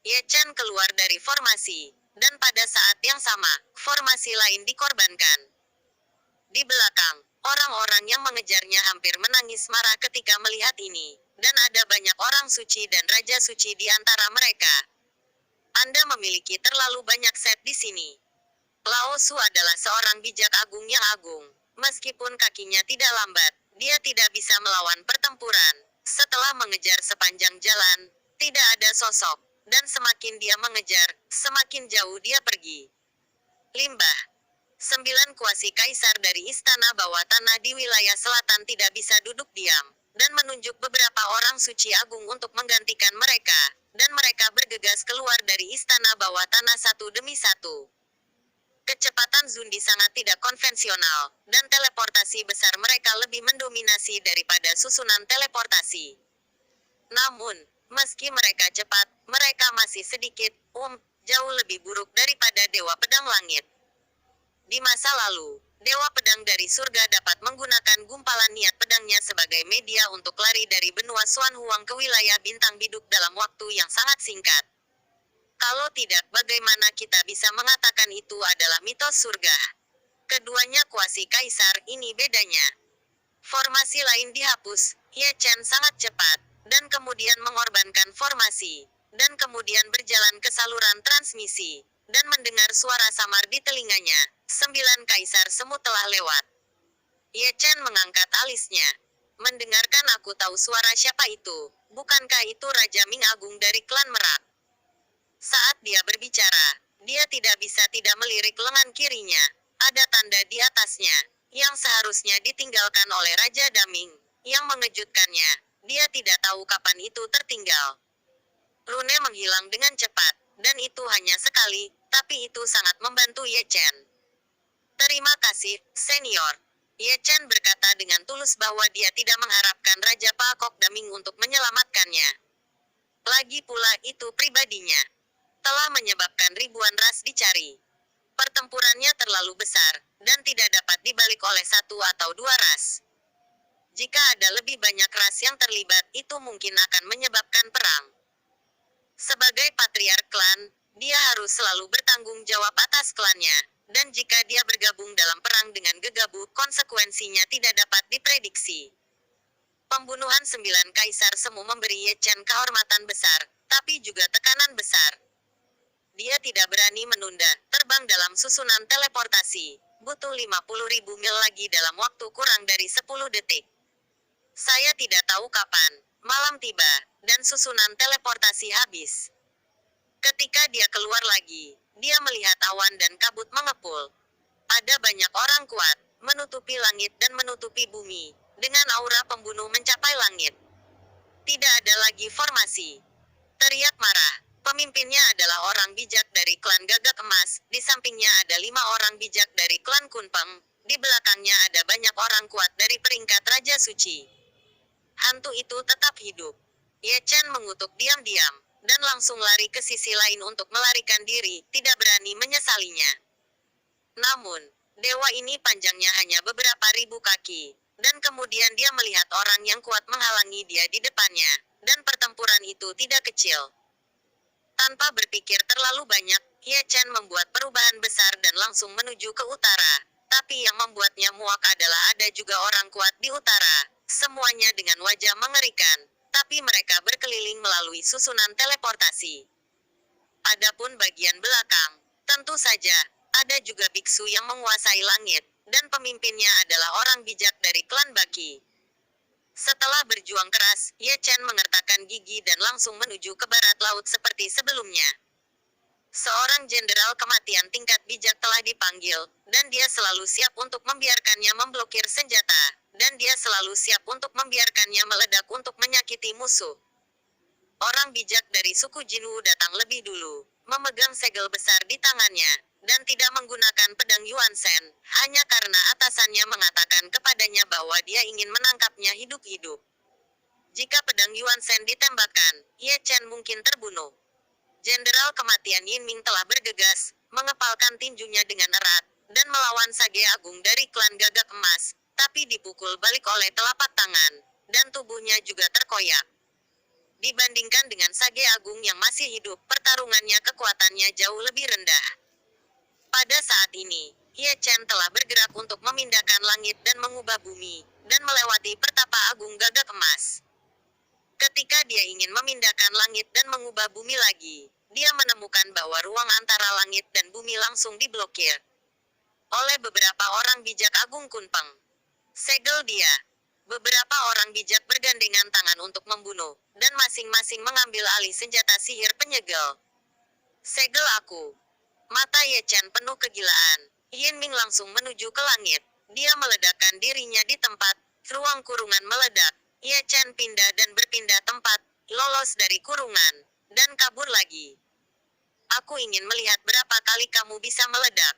Ye Chen keluar dari formasi, dan pada saat yang sama, formasi lain dikorbankan. Di belakang, orang-orang yang mengejarnya hampir menangis marah ketika melihat ini, dan ada banyak orang suci dan raja suci di antara mereka. Anda memiliki terlalu banyak set di sini. Lao Su adalah seorang bijak agung yang agung. Meskipun kakinya tidak lambat, dia tidak bisa melawan pertempuran. Setelah mengejar sepanjang jalan, tidak ada sosok, dan semakin dia mengejar, semakin jauh dia pergi. Limbah. 9 kuasi kaisar dari istana bawah tanah di wilayah selatan tidak bisa duduk diam, dan menunjuk beberapa orang suci agung untuk menggantikan mereka, dan mereka bergegas keluar dari istana bawah tanah satu demi satu. Kecepatan Zundi sangat tidak konvensional, dan teleportasi besar mereka lebih mendominasi daripada susunan teleportasi. Namun, meski mereka cepat, mereka masih sedikit, jauh lebih buruk daripada Dewa Pedang Langit. Di masa lalu, Dewa Pedang dari surga dapat menggunakan gumpalan niat pedangnya sebagai media untuk lari dari benua Xuan Huang ke wilayah bintang biduk dalam waktu yang sangat singkat. Kalau tidak, bagaimana kita bisa mengatakan itu adalah mitos surga? Keduanya kuasi kaisar, ini bedanya. Formasi lain dihapus, Ye Chen sangat cepat, dan kemudian mengorbankan formasi, dan kemudian berjalan ke saluran transmisi, dan mendengar suara samar di telinganya. 9 kaisar semu telah lewat. Ye Chen mengangkat alisnya. Mendengarkan, aku tahu suara siapa itu. Bukankah itu Raja Ming Agung dari klan Merak? Saat dia berbicara, dia tidak bisa tidak melirik lengan kirinya. Ada tanda di atasnya, yang seharusnya ditinggalkan oleh Raja Daming. Yang mengejutkannya, dia tidak tahu kapan itu tertinggal. Rune menghilang dengan cepat, dan itu hanya sekali, tapi itu sangat membantu Ye Chen. Terima kasih, senior. Ye Chen berkata dengan tulus bahwa dia tidak mengharapkan Raja Pakok Daming untuk menyelamatkannya. Lagi pula itu pribadinya. Telah menyebabkan ribuan ras dicari. Pertempurannya terlalu besar, dan tidak dapat dibalik oleh satu atau dua ras. Jika ada lebih banyak ras yang terlibat, itu mungkin akan menyebabkan perang. Sebagai patriark klan, dia harus selalu bertanggung jawab atas klannya. Dan jika dia bergabung dalam perang dengan gegabah, konsekuensinya tidak dapat diprediksi. Pembunuhan 9 kaisar semu memberi Ye Chen kehormatan besar, tapi juga tekanan besar. Dia tidak berani menunda, terbang dalam susunan teleportasi. Butuh 50.000 mil lagi dalam waktu kurang dari 10 detik. Saya tidak tahu kapan. Malam tiba, dan susunan teleportasi habis. Ketika dia keluar lagi, dia melihat awan dan kabut mengepul. Ada banyak orang kuat, menutupi langit dan menutupi bumi, dengan aura pembunuh mencapai langit. Tidak ada lagi formasi. Teriak marah. Pemimpinnya adalah orang bijak dari klan Gagak Emas, di sampingnya ada 5 orang bijak dari klan Kunpeng, di belakangnya ada banyak orang kuat dari peringkat Raja Suci. Hantu itu tetap hidup. Ye Chen mengutuk diam-diam, dan langsung lari ke sisi lain untuk melarikan diri, tidak berani menyesalinya. Namun, dewa ini panjangnya hanya beberapa ribu kaki, dan kemudian dia melihat orang yang kuat menghalangi dia di depannya, dan pertempuran itu tidak kecil. Tanpa berpikir terlalu banyak, Ye Chen membuat perubahan besar dan langsung menuju ke utara. Tapi yang membuatnya muak adalah ada juga orang kuat di utara, semuanya dengan wajah mengerikan, tapi mereka berkeliling melalui susunan teleportasi. Adapun bagian belakang, tentu saja, ada juga biksu yang menguasai langit, dan pemimpinnya adalah orang bijak dari klan Baki. Setelah berjuang keras, Ye Chen mengertakkan gigi dan langsung menuju ke barat laut seperti sebelumnya. Seorang jenderal kematian tingkat bijak telah dipanggil, dan dia selalu siap untuk membiarkannya memblokir senjata, dan dia selalu siap untuk membiarkannya meledak untuk menyakiti musuh. Orang bijak dari suku Jinwu datang lebih dulu, memegang segel besar di tangannya, dan tidak menggunakan pedang Yuan Shen, hanya karena atasannya mengatakan kepadanya bahwa dia ingin menangkapnya hidup-hidup. Jika pedang Yuan Shen ditembakkan, Ye Chen mungkin terbunuh. Jenderal kematian Yin Ming telah bergegas, mengepalkan tinjunya dengan erat, dan melawan Sage Agung dari klan Gagak Emas, tapi dipukul balik oleh telapak tangan, dan tubuhnya juga terkoyak. Dibandingkan dengan Sage Agung yang masih hidup, pertarungannya kekuatannya jauh lebih rendah. Pada saat ini, Ye Chen telah bergerak untuk memindahkan langit dan mengubah bumi, dan melewati pertapa agung Gagak Emas. Ketika dia ingin memindahkan langit dan mengubah bumi lagi, dia menemukan bahwa ruang antara langit dan bumi langsung diblokir oleh beberapa orang bijak Agung Kunpeng. Segel dia. Beberapa orang bijak bergandengan tangan untuk membunuh, dan masing-masing mengambil alih senjata sihir penyegel. Segel aku. Mata Ye Chen penuh kegilaan. Yin Ming langsung menuju ke langit. Dia meledakkan dirinya di tempat, ruang kurungan meledak. Ye Chen pindah dan berpindah tempat, lolos dari kurungan, dan kabur lagi. Aku ingin melihat berapa kali kamu bisa meledak.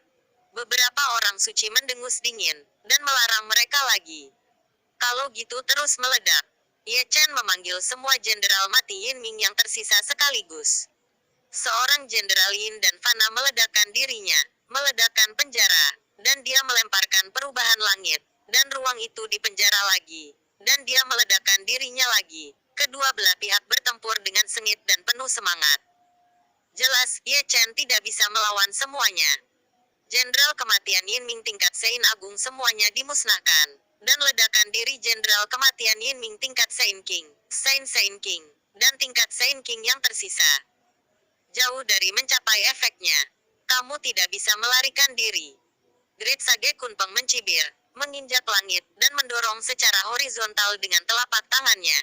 Beberapa orang suci mendengus dingin, dan melarang mereka lagi. Kalau gitu terus meledak. Ye Chen memanggil semua jenderal mati Yin Ming yang tersisa sekaligus. Seorang jenderal Yin dan Fana meledakkan dirinya, meledakkan penjara, dan dia melemparkan perubahan langit, dan ruang itu di penjara lagi, dan dia meledakkan dirinya lagi. Kedua belah pihak bertempur dengan sengit dan penuh semangat. Jelas, Ye Chen tidak bisa melawan semuanya. Jenderal kematian Yin Ming tingkat Sein Agung semuanya dimusnahkan, dan ledakan diri Jenderal kematian Yin Ming tingkat Sein King, Sein King, dan tingkat Sein King yang tersisa. Jauh dari mencapai efeknya. Kamu tidak bisa melarikan diri. Great Sage Kunpeng mencibir, menginjak langit, dan mendorong secara horizontal dengan telapak tangannya.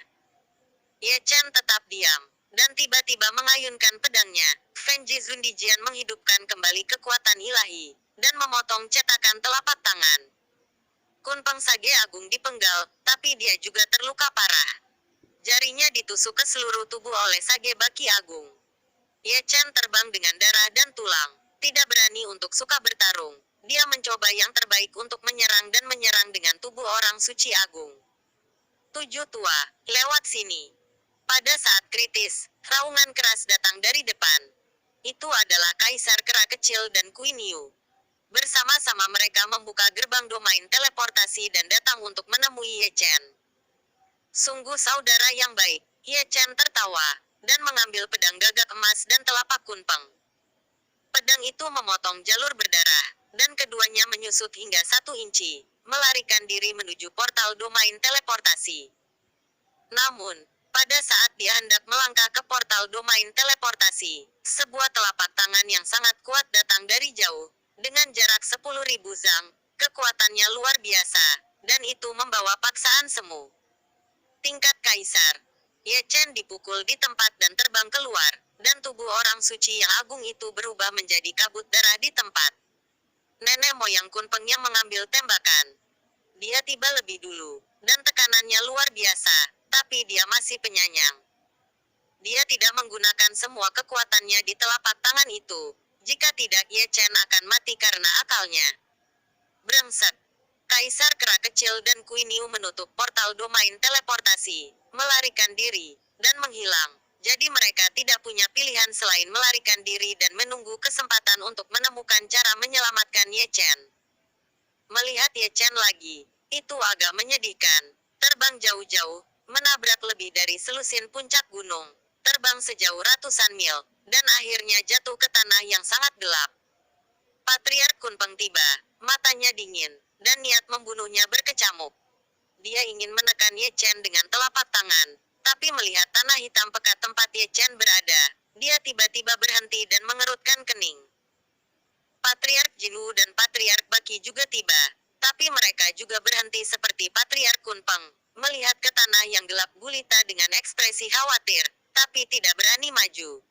Ye Chen tetap diam, dan tiba-tiba mengayunkan pedangnya. Fenji Zundijian menghidupkan kembali kekuatan ilahi, dan memotong cetakan telapak tangan. Kunpeng Sage Agung dipenggal, tapi dia juga terluka parah. Jarinya ditusuk ke seluruh tubuh oleh Sage Baki Agung. Ye Chen terbang dengan darah dan tulang, tidak berani untuk suka bertarung. Dia mencoba yang terbaik untuk menyerang dan menyerang dengan tubuh orang suci agung. 7 tua, lewat sini. Pada saat kritis, raungan keras datang dari depan. Itu adalah Kaisar Kera Kecil dan Queen Yu. Bersama-sama mereka membuka gerbang domain teleportasi dan datang untuk menemui Ye Chen. Sungguh saudara yang baik, Ye Chen tertawa. dan mengambil pedang gagak emas dan telapak Kunpeng. Pedang itu memotong jalur berdarah, dan keduanya menyusut hingga 1 inci, melarikan diri menuju portal domain teleportasi. Namun, pada saat dia hendak melangkah ke portal domain teleportasi, sebuah telapak tangan yang sangat kuat datang dari jauh, dengan jarak 10.000 zang, kekuatannya luar biasa, dan itu membawa paksaan semu. Tingkat Kaisar. Ye Chen dipukul di tempat dan terbang keluar, dan tubuh orang suci yang agung itu berubah menjadi kabut darah di tempat. Nenek moyang Kunpeng yang mengambil tembakan. Dia tiba lebih dulu, dan tekanannya luar biasa, tapi dia masih penyayang. Dia tidak menggunakan semua kekuatannya di telapak tangan itu. Jika tidak, Ye Chen akan mati karena akalnya. Brengsek. Kaisar Kera Kecil dan Kui Niu menutup portal domain teleportasi, melarikan diri, dan menghilang. Jadi mereka tidak punya pilihan selain melarikan diri dan menunggu kesempatan untuk menemukan cara menyelamatkan Ye Chen. Melihat Ye Chen lagi, itu agak menyedihkan. Terbang jauh-jauh, menabrak lebih dari selusin puncak gunung, terbang sejauh ratusan mil, dan akhirnya jatuh ke tanah yang sangat gelap. Patriark Kunpeng tiba, matanya dingin, dan niat membunuhnya berkecamuk. Dia ingin menekan Ye Chen dengan telapak tangan, tapi melihat tanah hitam pekat tempat Ye Chen berada, dia tiba-tiba berhenti dan mengerutkan kening. Patriark Jinwu dan Patriark Baki juga tiba, tapi mereka juga berhenti seperti Patriark Kunpeng, melihat ke tanah yang gelap gulita dengan ekspresi khawatir, tapi tidak berani maju.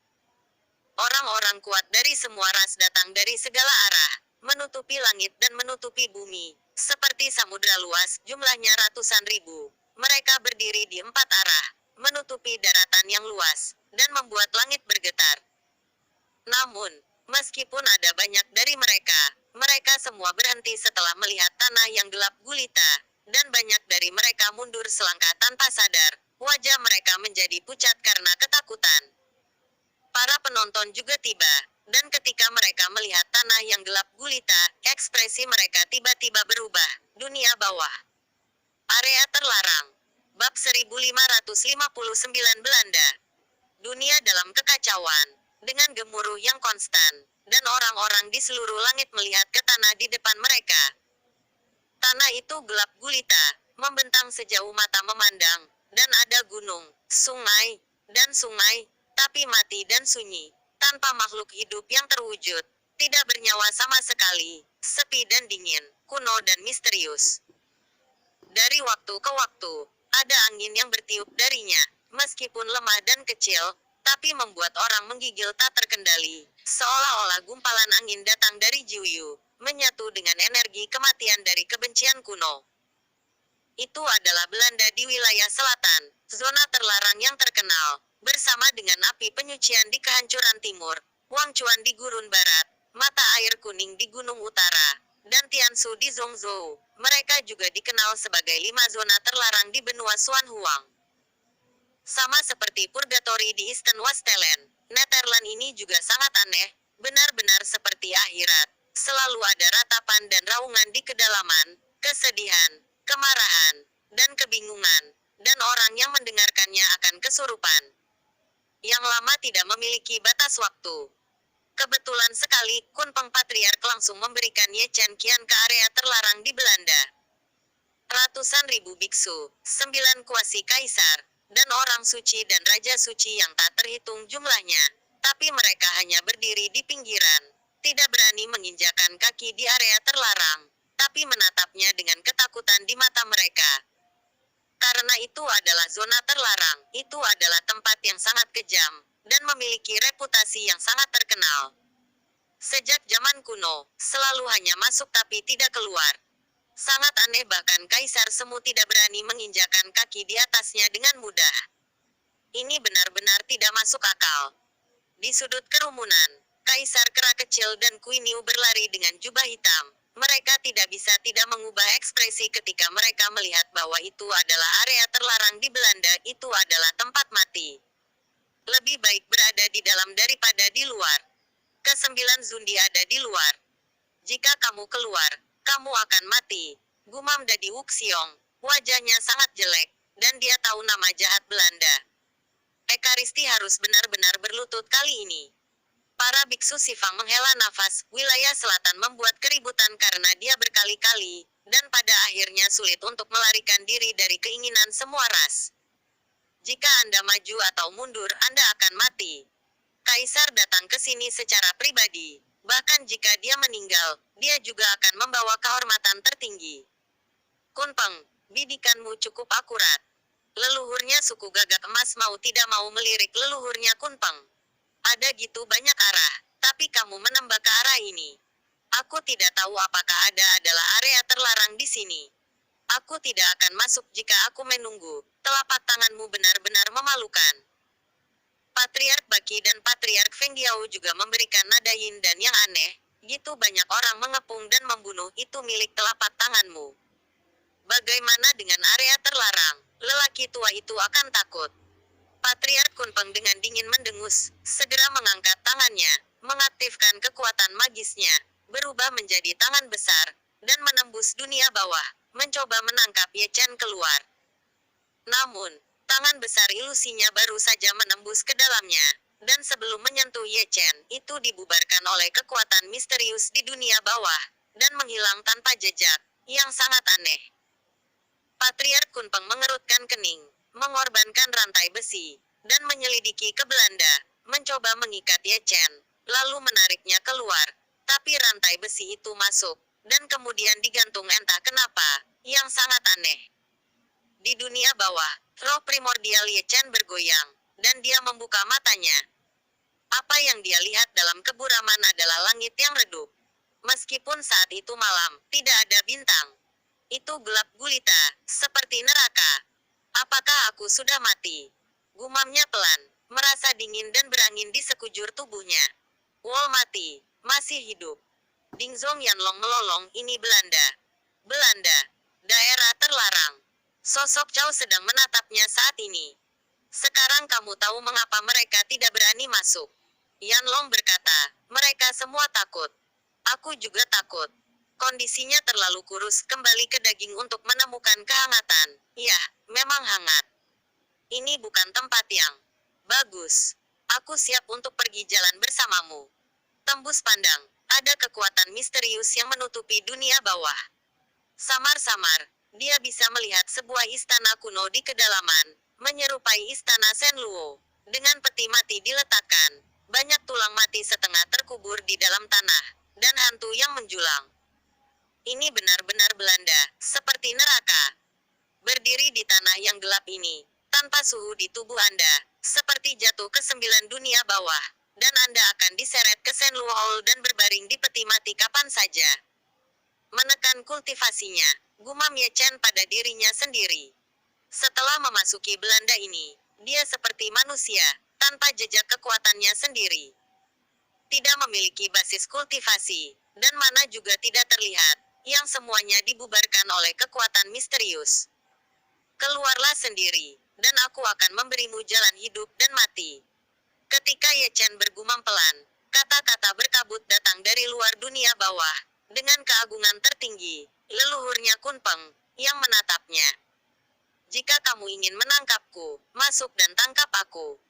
Orang-orang kuat dari semua ras datang dari segala arah, menutupi langit dan menutupi bumi, seperti samudra luas, jumlahnya ratusan ribu. Mereka berdiri di 4 arah, menutupi daratan yang luas, dan membuat langit bergetar. Namun, meskipun ada banyak dari mereka, mereka semua berhenti setelah melihat tanah yang gelap gulita, dan banyak dari mereka mundur selangkah tanpa sadar, wajah mereka menjadi pucat karena ketakutan. Para penonton juga tiba, dan ketika mereka melihat tanah yang gelap gulita, ekspresi mereka tiba-tiba berubah. Dunia bawah. Area terlarang. Bab 1559 Belanda. Dunia dalam kekacauan, dengan gemuruh yang konstan, dan orang-orang di seluruh langit melihat ke tanah di depan mereka. Tanah itu gelap gulita, membentang sejauh mata memandang, dan ada gunung, sungai, dan sungai, tapi mati dan sunyi, tanpa makhluk hidup yang terwujud, tidak bernyawa sama sekali, sepi dan dingin, kuno dan misterius. Dari waktu ke waktu, ada angin yang bertiup darinya, meskipun lemah dan kecil, tapi membuat orang menggigil tak terkendali, seolah-olah gumpalan angin datang dari Jiuyu, menyatu dengan energi kematian dari kebencian kuno. Itu adalah Belanda di wilayah selatan, zona terlarang yang terkenal, bersama dengan api penyucian di kehancuran timur, Wangchuan di gurun barat, mata air kuning di gunung utara, dan Tiansu di Zhongzhou. Mereka juga dikenal sebagai 5 zona terlarang di benua Xuanhuang. Sama seperti purgatori di Eastern Westland, Netherland ini juga sangat aneh, benar-benar seperti akhirat. Selalu ada ratapan dan raungan di kedalaman, kesedihan, kemarahan, dan kebingungan, dan orang yang mendengarkannya akan kesurupan. Yang lama tidak memiliki batas waktu. Kebetulan sekali, Kunpeng Patriark langsung memberikan Ye Chen Qian ke area terlarang di Belanda. Ratusan ribu biksu, 9 kuasi kaisar, dan orang suci dan raja suci yang tak terhitung jumlahnya, tapi mereka hanya berdiri di pinggiran, tidak berani menginjakan kaki di area terlarang, tapi menatapnya dengan ketakutan di mata mereka. Karena itu adalah zona terlarang, itu adalah tempat yang sangat kejam, dan memiliki reputasi yang sangat terkenal. Sejak zaman kuno, selalu hanya masuk tapi tidak keluar. Sangat aneh bahkan Kaisar Semu tidak berani menginjakan kaki di atasnya dengan mudah. Ini benar-benar tidak masuk akal. Di sudut kerumunan, Kaisar Kera Kecil dan Kui Niu berlari dengan jubah hitam. Mereka tidak bisa tidak mengubah ekspresi ketika mereka melihat bahwa itu adalah area terlarang di Belanda, itu adalah tempat mati. Lebih baik berada di dalam daripada di luar. Kesembilan Zundi ada di luar. Jika kamu keluar, kamu akan mati. Gumam Dadi Wuxiong. Wajahnya sangat jelek, dan dia tahu nama jahat Belanda. Ekaristi harus benar-benar berlutut kali ini. Para biksu Sifang menghela nafas. Wilayah selatan membuat keributan karena dia berkali-kali, dan pada akhirnya sulit untuk melarikan diri dari keinginan semua ras. Jika Anda maju atau mundur, Anda akan mati. Kaisar datang ke sini secara pribadi. Bahkan jika dia meninggal, dia juga akan membawa kehormatan tertinggi. Kunpeng, bidikanmu cukup akurat. Leluhurnya suku Gagak Emas mau tidak mau melirik leluhurnya Kunpeng. Ada gitu banyak arah, tapi kamu menembak ke arah ini. Aku tidak tahu apakah ada adalah area terlarang di sini. Aku tidak akan masuk jika aku menunggu. Telapak tanganmu benar-benar memalukan. Patriark Baki dan Patriark Fengdiao juga memberikan nada yin dan yang aneh. Gitu banyak orang mengepung dan membunuh, itu milik telapak tanganmu. Bagaimana dengan area terlarang? Lelaki tua itu akan takut. Patriark Kunpeng dengan dingin mendengus, segera mengangkat tangannya, mengaktifkan kekuatan magisnya, berubah menjadi tangan besar, dan menembus dunia bawah, mencoba menangkap Ye Chen keluar. Namun, tangan besar ilusinya baru saja menembus ke dalamnya, dan sebelum menyentuh Ye Chen, itu dibubarkan oleh kekuatan misterius di dunia bawah, dan menghilang tanpa jejak, yang sangat aneh. Patriark Kunpeng mengerutkan kening, mengorbankan rantai besi, dan menyelidiki ke Belanda, mencoba mengikat Ye Chen, lalu menariknya keluar. Tapi rantai besi itu masuk, dan kemudian digantung entah kenapa, yang sangat aneh. Di dunia bawah, roh primordial Ye Chen bergoyang, dan dia membuka matanya. Apa yang dia lihat dalam keburaman adalah langit yang redup. Meskipun saat itu malam, tidak ada bintang. Itu gelap gulita, seperti neraka. Apakah aku sudah mati? Gumamnya pelan, merasa dingin dan berangin di sekujur tubuhnya. Wol mati, masih hidup. Dingzong Yanlong melolong, ini Belanda. Belanda, daerah terlarang. Sosok Chow sedang menatapnya saat ini. Sekarang kamu tahu mengapa mereka tidak berani masuk. Yanlong berkata, mereka semua takut. Aku juga takut. Kondisinya terlalu kurus, kembali ke daging untuk menemukan kehangatan. Ya, memang hangat. Ini bukan tempat yang bagus. Aku siap untuk pergi jalan bersamamu. Tembus pandang, ada kekuatan misterius yang menutupi dunia bawah. Samar-samar, dia bisa melihat sebuah istana kuno di kedalaman, menyerupai istana Senluo. Dengan peti mati diletakkan, banyak tulang mati setengah terkubur di dalam tanah, dan hantu yang menjulang. Ini benar-benar Belanda, seperti neraka. Berdiri di tanah yang gelap ini, tanpa suhu di tubuh Anda, seperti jatuh ke 9 dunia bawah, dan Anda akan diseret ke Senluo Hall dan berbaring di peti mati kapan saja. Menekan kultivasinya, gumam Ye Chen pada dirinya sendiri. Setelah memasuki Belanda ini, dia seperti manusia, tanpa jejak kekuatannya sendiri. Tidak memiliki basis kultivasi, dan mana juga tidak terlihat, yang semuanya dibubarkan oleh kekuatan misterius. Keluarlah sendiri, dan aku akan memberimu jalan hidup dan mati. Ketika Ye Chen bergumam pelan, kata-kata berkabut datang dari luar dunia bawah, dengan keagungan tertinggi, leluhurnya Kunpeng, yang menatapnya. Jika kamu ingin menangkapku, masuk dan tangkap aku.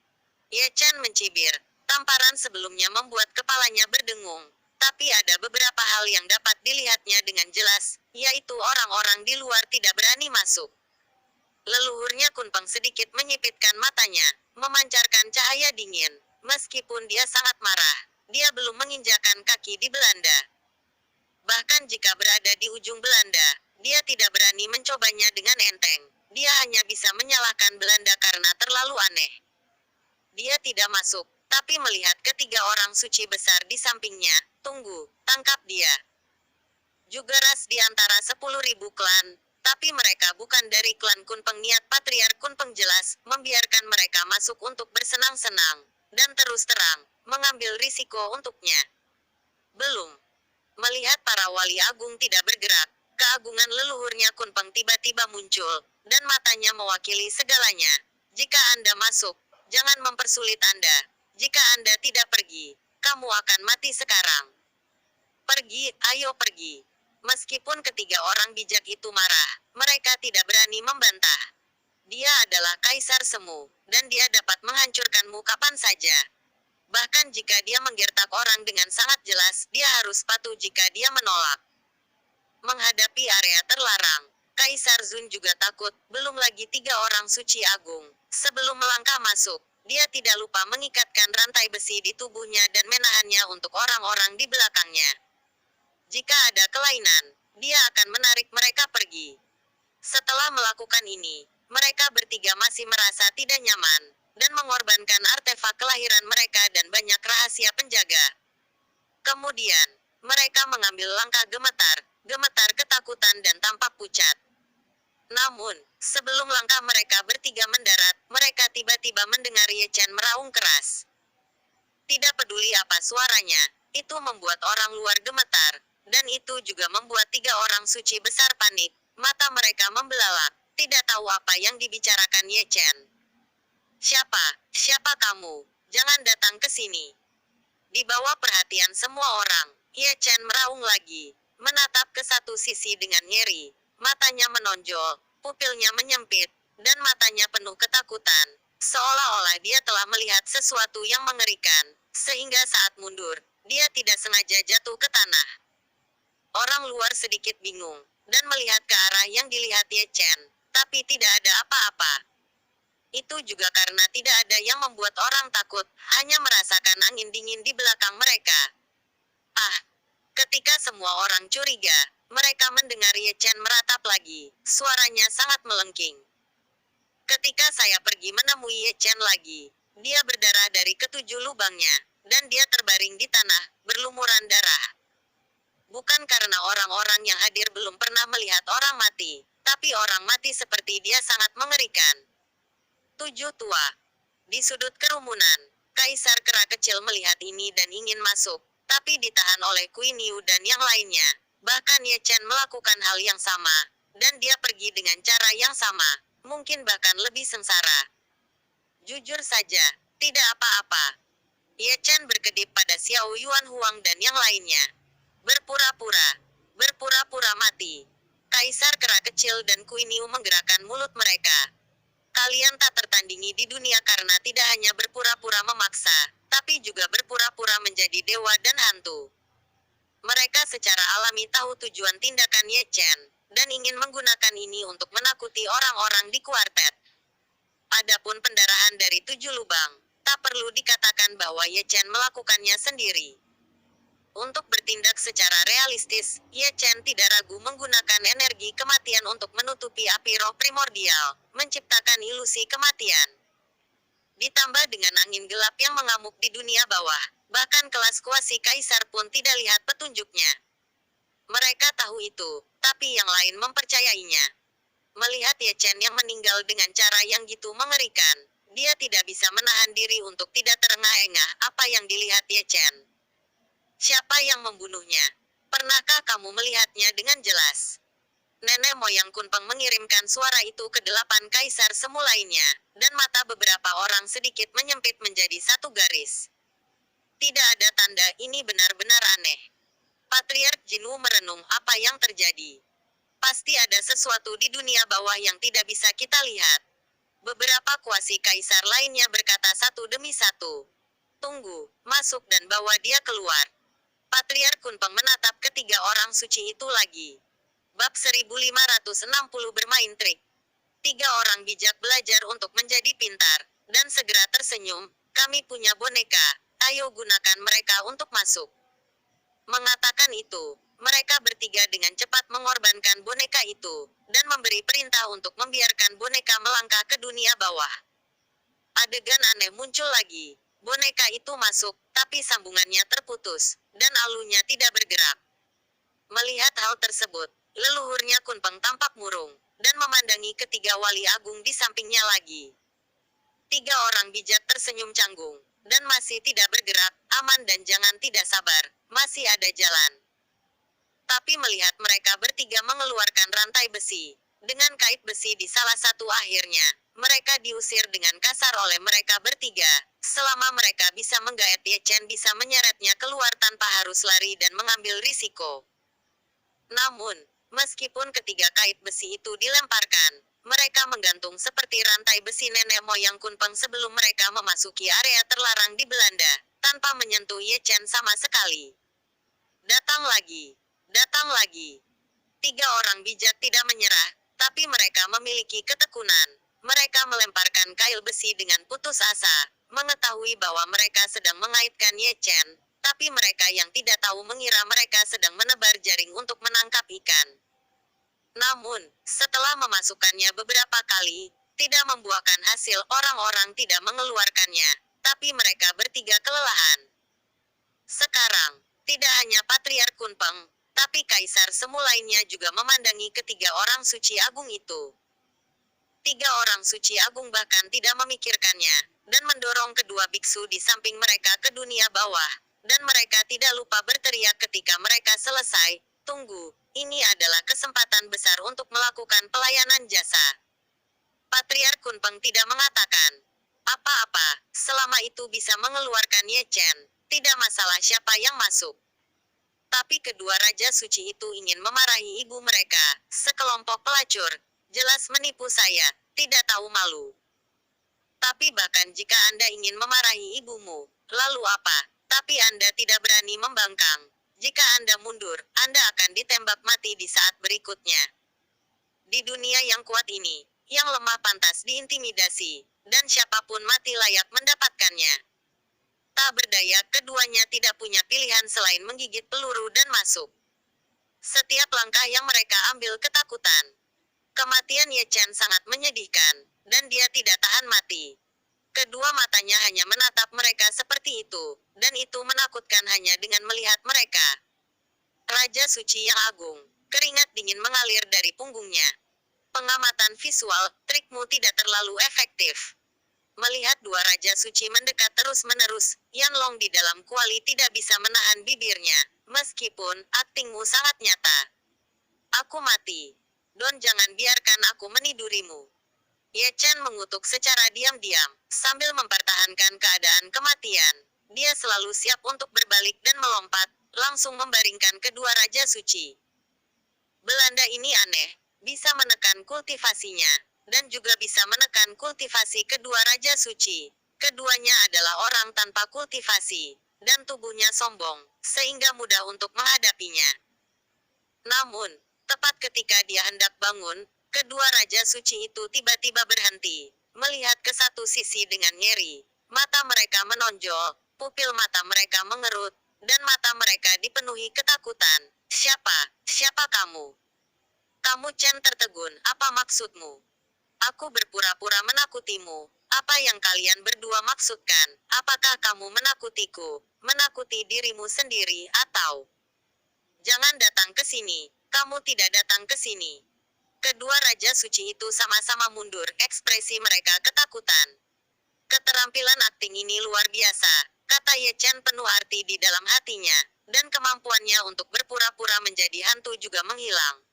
Ye Chen mencibir, tamparan sebelumnya membuat kepalanya berdengung. Tapi ada beberapa hal yang dapat dilihatnya dengan jelas, yaitu orang-orang di luar tidak berani masuk. Leluhurnya Kunpeng sedikit menyipitkan matanya, memancarkan cahaya dingin. Meskipun dia sangat marah, dia belum menginjakan kaki di Belanda. Bahkan jika berada di ujung Belanda, dia tidak berani mencobanya dengan enteng. Dia hanya bisa menyalahkan Belanda karena terlalu aneh. Dia tidak masuk, tapi melihat ketiga orang suci besar di sampingnya. Tunggu, tangkap dia. Juga ras di antara 10.000 klan, tapi mereka bukan dari klan Kunpeng. Niat Patriark Kunpeng jelas, membiarkan mereka masuk untuk bersenang-senang, dan terus terang, mengambil risiko untuknya. Belum. Melihat para wali agung tidak bergerak, keagungan leluhurnya Kunpeng tiba-tiba muncul, dan matanya mewakili segalanya. Jika Anda masuk, jangan mempersulit Anda. Jika Anda tidak pergi, kamu akan mati sekarang. Pergi, ayo pergi. Meskipun ketiga orang bijak itu marah, mereka tidak berani membantah. Dia adalah Kaisar Semu, dan dia dapat menghancurkanmu kapan saja. Bahkan jika dia menggertak orang dengan sangat jelas, dia harus patuh jika dia menolak. Menghadapi area terlarang, Kaisar Zun juga takut, belum lagi 3 orang suci agung. Sebelum melangkah masuk, dia tidak lupa mengikatkan rantai besi di tubuhnya dan menahannya untuk orang-orang di belakangnya. Jika ada kelainan, dia akan menarik mereka pergi. Setelah melakukan ini, mereka bertiga masih merasa tidak nyaman, dan mengorbankan artefak kelahiran mereka dan banyak rahasia penjaga. Kemudian, mereka mengambil langkah gemetar ketakutan dan tampak pucat. Namun, sebelum langkah mereka bertiga mendarat, mereka tiba-tiba mendengar Ye Chen meraung keras. Tidak peduli apa suaranya, itu membuat orang luar gemetar, dan itu juga membuat 3 orang suci besar panik. Mata mereka membelalak, tidak tahu apa yang dibicarakan Ye Chen. Siapa kamu? Jangan datang ke sini. Di bawah perhatian semua orang, Ye Chen meraung lagi, menatap ke satu sisi dengan ngeri. Matanya menonjol, pupilnya menyempit, dan matanya penuh ketakutan. Seolah-olah dia telah melihat sesuatu yang mengerikan, sehingga saat mundur, dia tidak sengaja jatuh ke tanah. Orang luar sedikit bingung, dan melihat ke arah yang dilihat Ye Chen, tapi tidak ada apa-apa. Itu juga karena tidak ada yang membuat orang takut, hanya merasakan angin dingin di belakang mereka. Ketika semua orang curiga, mereka mendengar Ye Chen meratap lagi, suaranya sangat melengking. Ketika saya pergi menemui Ye Chen lagi, dia berdarah dari ketujuh lubangnya, dan dia terbaring di tanah, berlumuran darah. Bukan karena orang-orang yang hadir belum pernah melihat orang mati, tapi orang mati seperti dia sangat mengerikan. 7 tua. Di sudut kerumunan, Kaisar Kera kecil melihat ini dan ingin masuk, tapi ditahan oleh Queen Yu dan yang lainnya. Bahkan Ye Chen melakukan hal yang sama, dan dia pergi dengan cara yang sama, mungkin bahkan lebih sengsara. Jujur saja, tidak apa-apa. Ye Chen berkedip pada Xiao Yuan Huang dan yang lainnya. Berpura-pura mati. Kaisar Kera kecil dan Queen Yu menggerakkan mulut mereka. Kalian tak tertandingi di dunia karena tidak hanya berpura-pura memaksa, tapi juga berpura-pura menjadi dewa dan hantu. Mereka secara alami tahu tujuan tindakan Ye Chen, dan ingin menggunakan ini untuk menakuti orang-orang di kuartet. Adapun pendarahan dari 7 lubang, tak perlu dikatakan bahwa Ye Chen melakukannya sendiri. Untuk bertindak secara realistis, Ye Chen tidak ragu menggunakan energi kematian untuk menutupi api roh primordial, menciptakan ilusi kematian. Ditambah dengan angin gelap yang mengamuk di dunia bawah, bahkan kelas kuasi kaisar pun tidak lihat petunjuknya. Mereka tahu itu, tapi yang lain mempercayainya. Melihat Ye Chen yang meninggal dengan cara yang gitu mengerikan, dia tidak bisa menahan diri untuk tidak terengah-engah apa yang dilihat Ye Chen. Siapa yang membunuhnya? Pernahkah kamu melihatnya dengan jelas? Nenek moyang Kunpeng mengirimkan suara itu ke 8 kaisar semu lainnya, dan mata beberapa orang sedikit menyempit menjadi satu garis. Tidak ada tanda, ini benar-benar aneh. Patriark Jinwu merenung apa yang terjadi. Pasti ada sesuatu di dunia bawah yang tidak bisa kita lihat. Beberapa kuasi kaisar lainnya berkata satu demi satu. Tunggu, masuk dan bawa dia keluar. Patriark Kunpeng menatap ketiga orang suci itu lagi. Bab 1560 bermain trik. 3 orang bijak belajar untuk menjadi pintar, dan segera tersenyum. Kami punya boneka, ayo gunakan mereka untuk masuk. Mengatakan itu, mereka bertiga dengan cepat mengorbankan boneka itu, dan memberi perintah untuk membiarkan boneka melangkah ke dunia bawah. Adegan aneh muncul lagi. Boneka itu masuk, tapi sambungannya terputus, dan alunya tidak bergerak. Melihat hal tersebut, leluhurnya Kunpeng tampak murung, dan memandangi ketiga wali agung di sampingnya lagi. 3 orang bijak tersenyum canggung, dan masih tidak bergerak, aman dan jangan tidak sabar, masih ada jalan. Tapi melihat mereka bertiga mengeluarkan rantai besi, dengan kait besi di salah satu akhirnya, mereka diusir dengan kasar oleh mereka bertiga. Selama mereka bisa menggaet Ye Chen bisa menyeretnya keluar tanpa harus lari dan mengambil risiko. Namun, meskipun ketiga kait besi itu dilemparkan, Mereka menggantung seperti rantai besi nenek moyang Kunpeng sebelum mereka memasuki area terlarang di Belanda, tanpa menyentuh Ye Chen sama sekali. Datang lagi. Datang lagi. 3 orang bijak tidak menyerah, tapi mereka memiliki ketekunan. Mereka melemparkan kail besi dengan putus asa, mengetahui bahwa mereka sedang mengaitkan Ye Chen, tapi mereka yang tidak tahu mengira mereka sedang menebar jaring untuk menangkap ikan. Namun, setelah memasukkannya beberapa kali, tidak membuahkan hasil. Orang-orang tidak mengeluarkannya, tapi mereka bertiga kelelahan. Sekarang, tidak hanya Patriark Kunpeng, tapi Kaisar Semu lainnya juga memandangi ketiga orang suci agung itu. 3 orang suci agung bahkan tidak memikirkannya, dan mendorong kedua biksu di samping mereka ke dunia bawah. Dan mereka tidak lupa berteriak ketika mereka selesai, "Tunggu, ini adalah kesempatan besar untuk melakukan pelayanan jasa." Patriark Kunpeng tidak mengatakan apa-apa, selama itu bisa mengeluarkan Ye Chen, tidak masalah siapa yang masuk. Tapi kedua raja suci itu ingin memarahi ibu mereka, sekelompok pelacur, jelas menipu saya, tidak tahu malu. Tapi bahkan jika Anda ingin memarahi ibumu, lalu apa? Tapi Anda tidak berani membangkang. Jika Anda mundur, Anda akan ditembak mati di saat berikutnya. Di dunia yang kuat ini, yang lemah pantas diintimidasi, dan siapapun mati layak mendapatkannya. Tak berdaya, keduanya tidak punya pilihan selain menggigit peluru dan masuk. Setiap langkah yang mereka ambil ketakutan. Kematian Ye Chen sangat menyedihkan, dan dia tidak tahan mati. Kedua matanya hanya menatap mereka seperti itu, dan itu menakutkan hanya dengan melihat mereka. Raja Suci yang agung, keringat dingin mengalir dari punggungnya. Pengamatan visual, trikmu tidak terlalu efektif. Melihat dua Raja Suci mendekat terus-menerus, Yanlong di dalam kuali tidak bisa menahan bibirnya, meskipun aktingmu sangat nyata. Aku mati. Don, jangan biarkan aku menidurimu. Ye Chen mengutuk secara diam-diam, sambil mempertahankan keadaan kematian. Dia selalu siap untuk berbalik dan melompat, langsung membaringkan kedua Raja Suci. Belanda ini aneh, bisa menekan kultivasinya, dan juga bisa menekan kultivasi kedua Raja Suci. Keduanya adalah orang tanpa kultivasi, dan tubuhnya sombong, sehingga mudah untuk menghadapinya. Namun, tepat ketika dia hendak bangun, kedua Raja Suci itu tiba-tiba berhenti, melihat ke satu sisi dengan ngeri. Mata mereka menonjol, pupil mata mereka mengerut, dan mata mereka dipenuhi ketakutan. Siapa kamu? Kamu Chen tertegun, apa maksudmu? Aku berpura-pura menakutimu. Apa yang kalian berdua maksudkan? Apakah kamu menakutiku, menakuti dirimu sendiri, atau... Jangan datang ke sini, kamu tidak datang ke sini. Kedua Raja Suci itu sama-sama mundur, ekspresi mereka ketakutan. Keterampilan akting ini luar biasa, kata Ye Chen penuh arti di dalam hatinya, dan kemampuannya untuk berpura-pura menjadi hantu juga menghilang.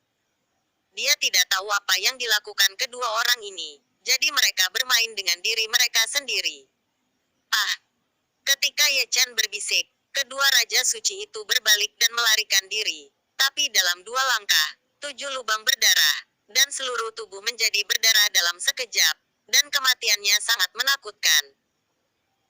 Dia tidak tahu apa yang dilakukan kedua orang ini, jadi mereka bermain dengan diri mereka sendiri. Ah! Ketika Ye Chen berbisik, kedua Raja Suci itu berbalik dan melarikan diri. Tapi dalam 2 langkah, 7 lubang berdarah, dan seluruh tubuh menjadi berdarah dalam sekejap, dan kematiannya sangat menakutkan.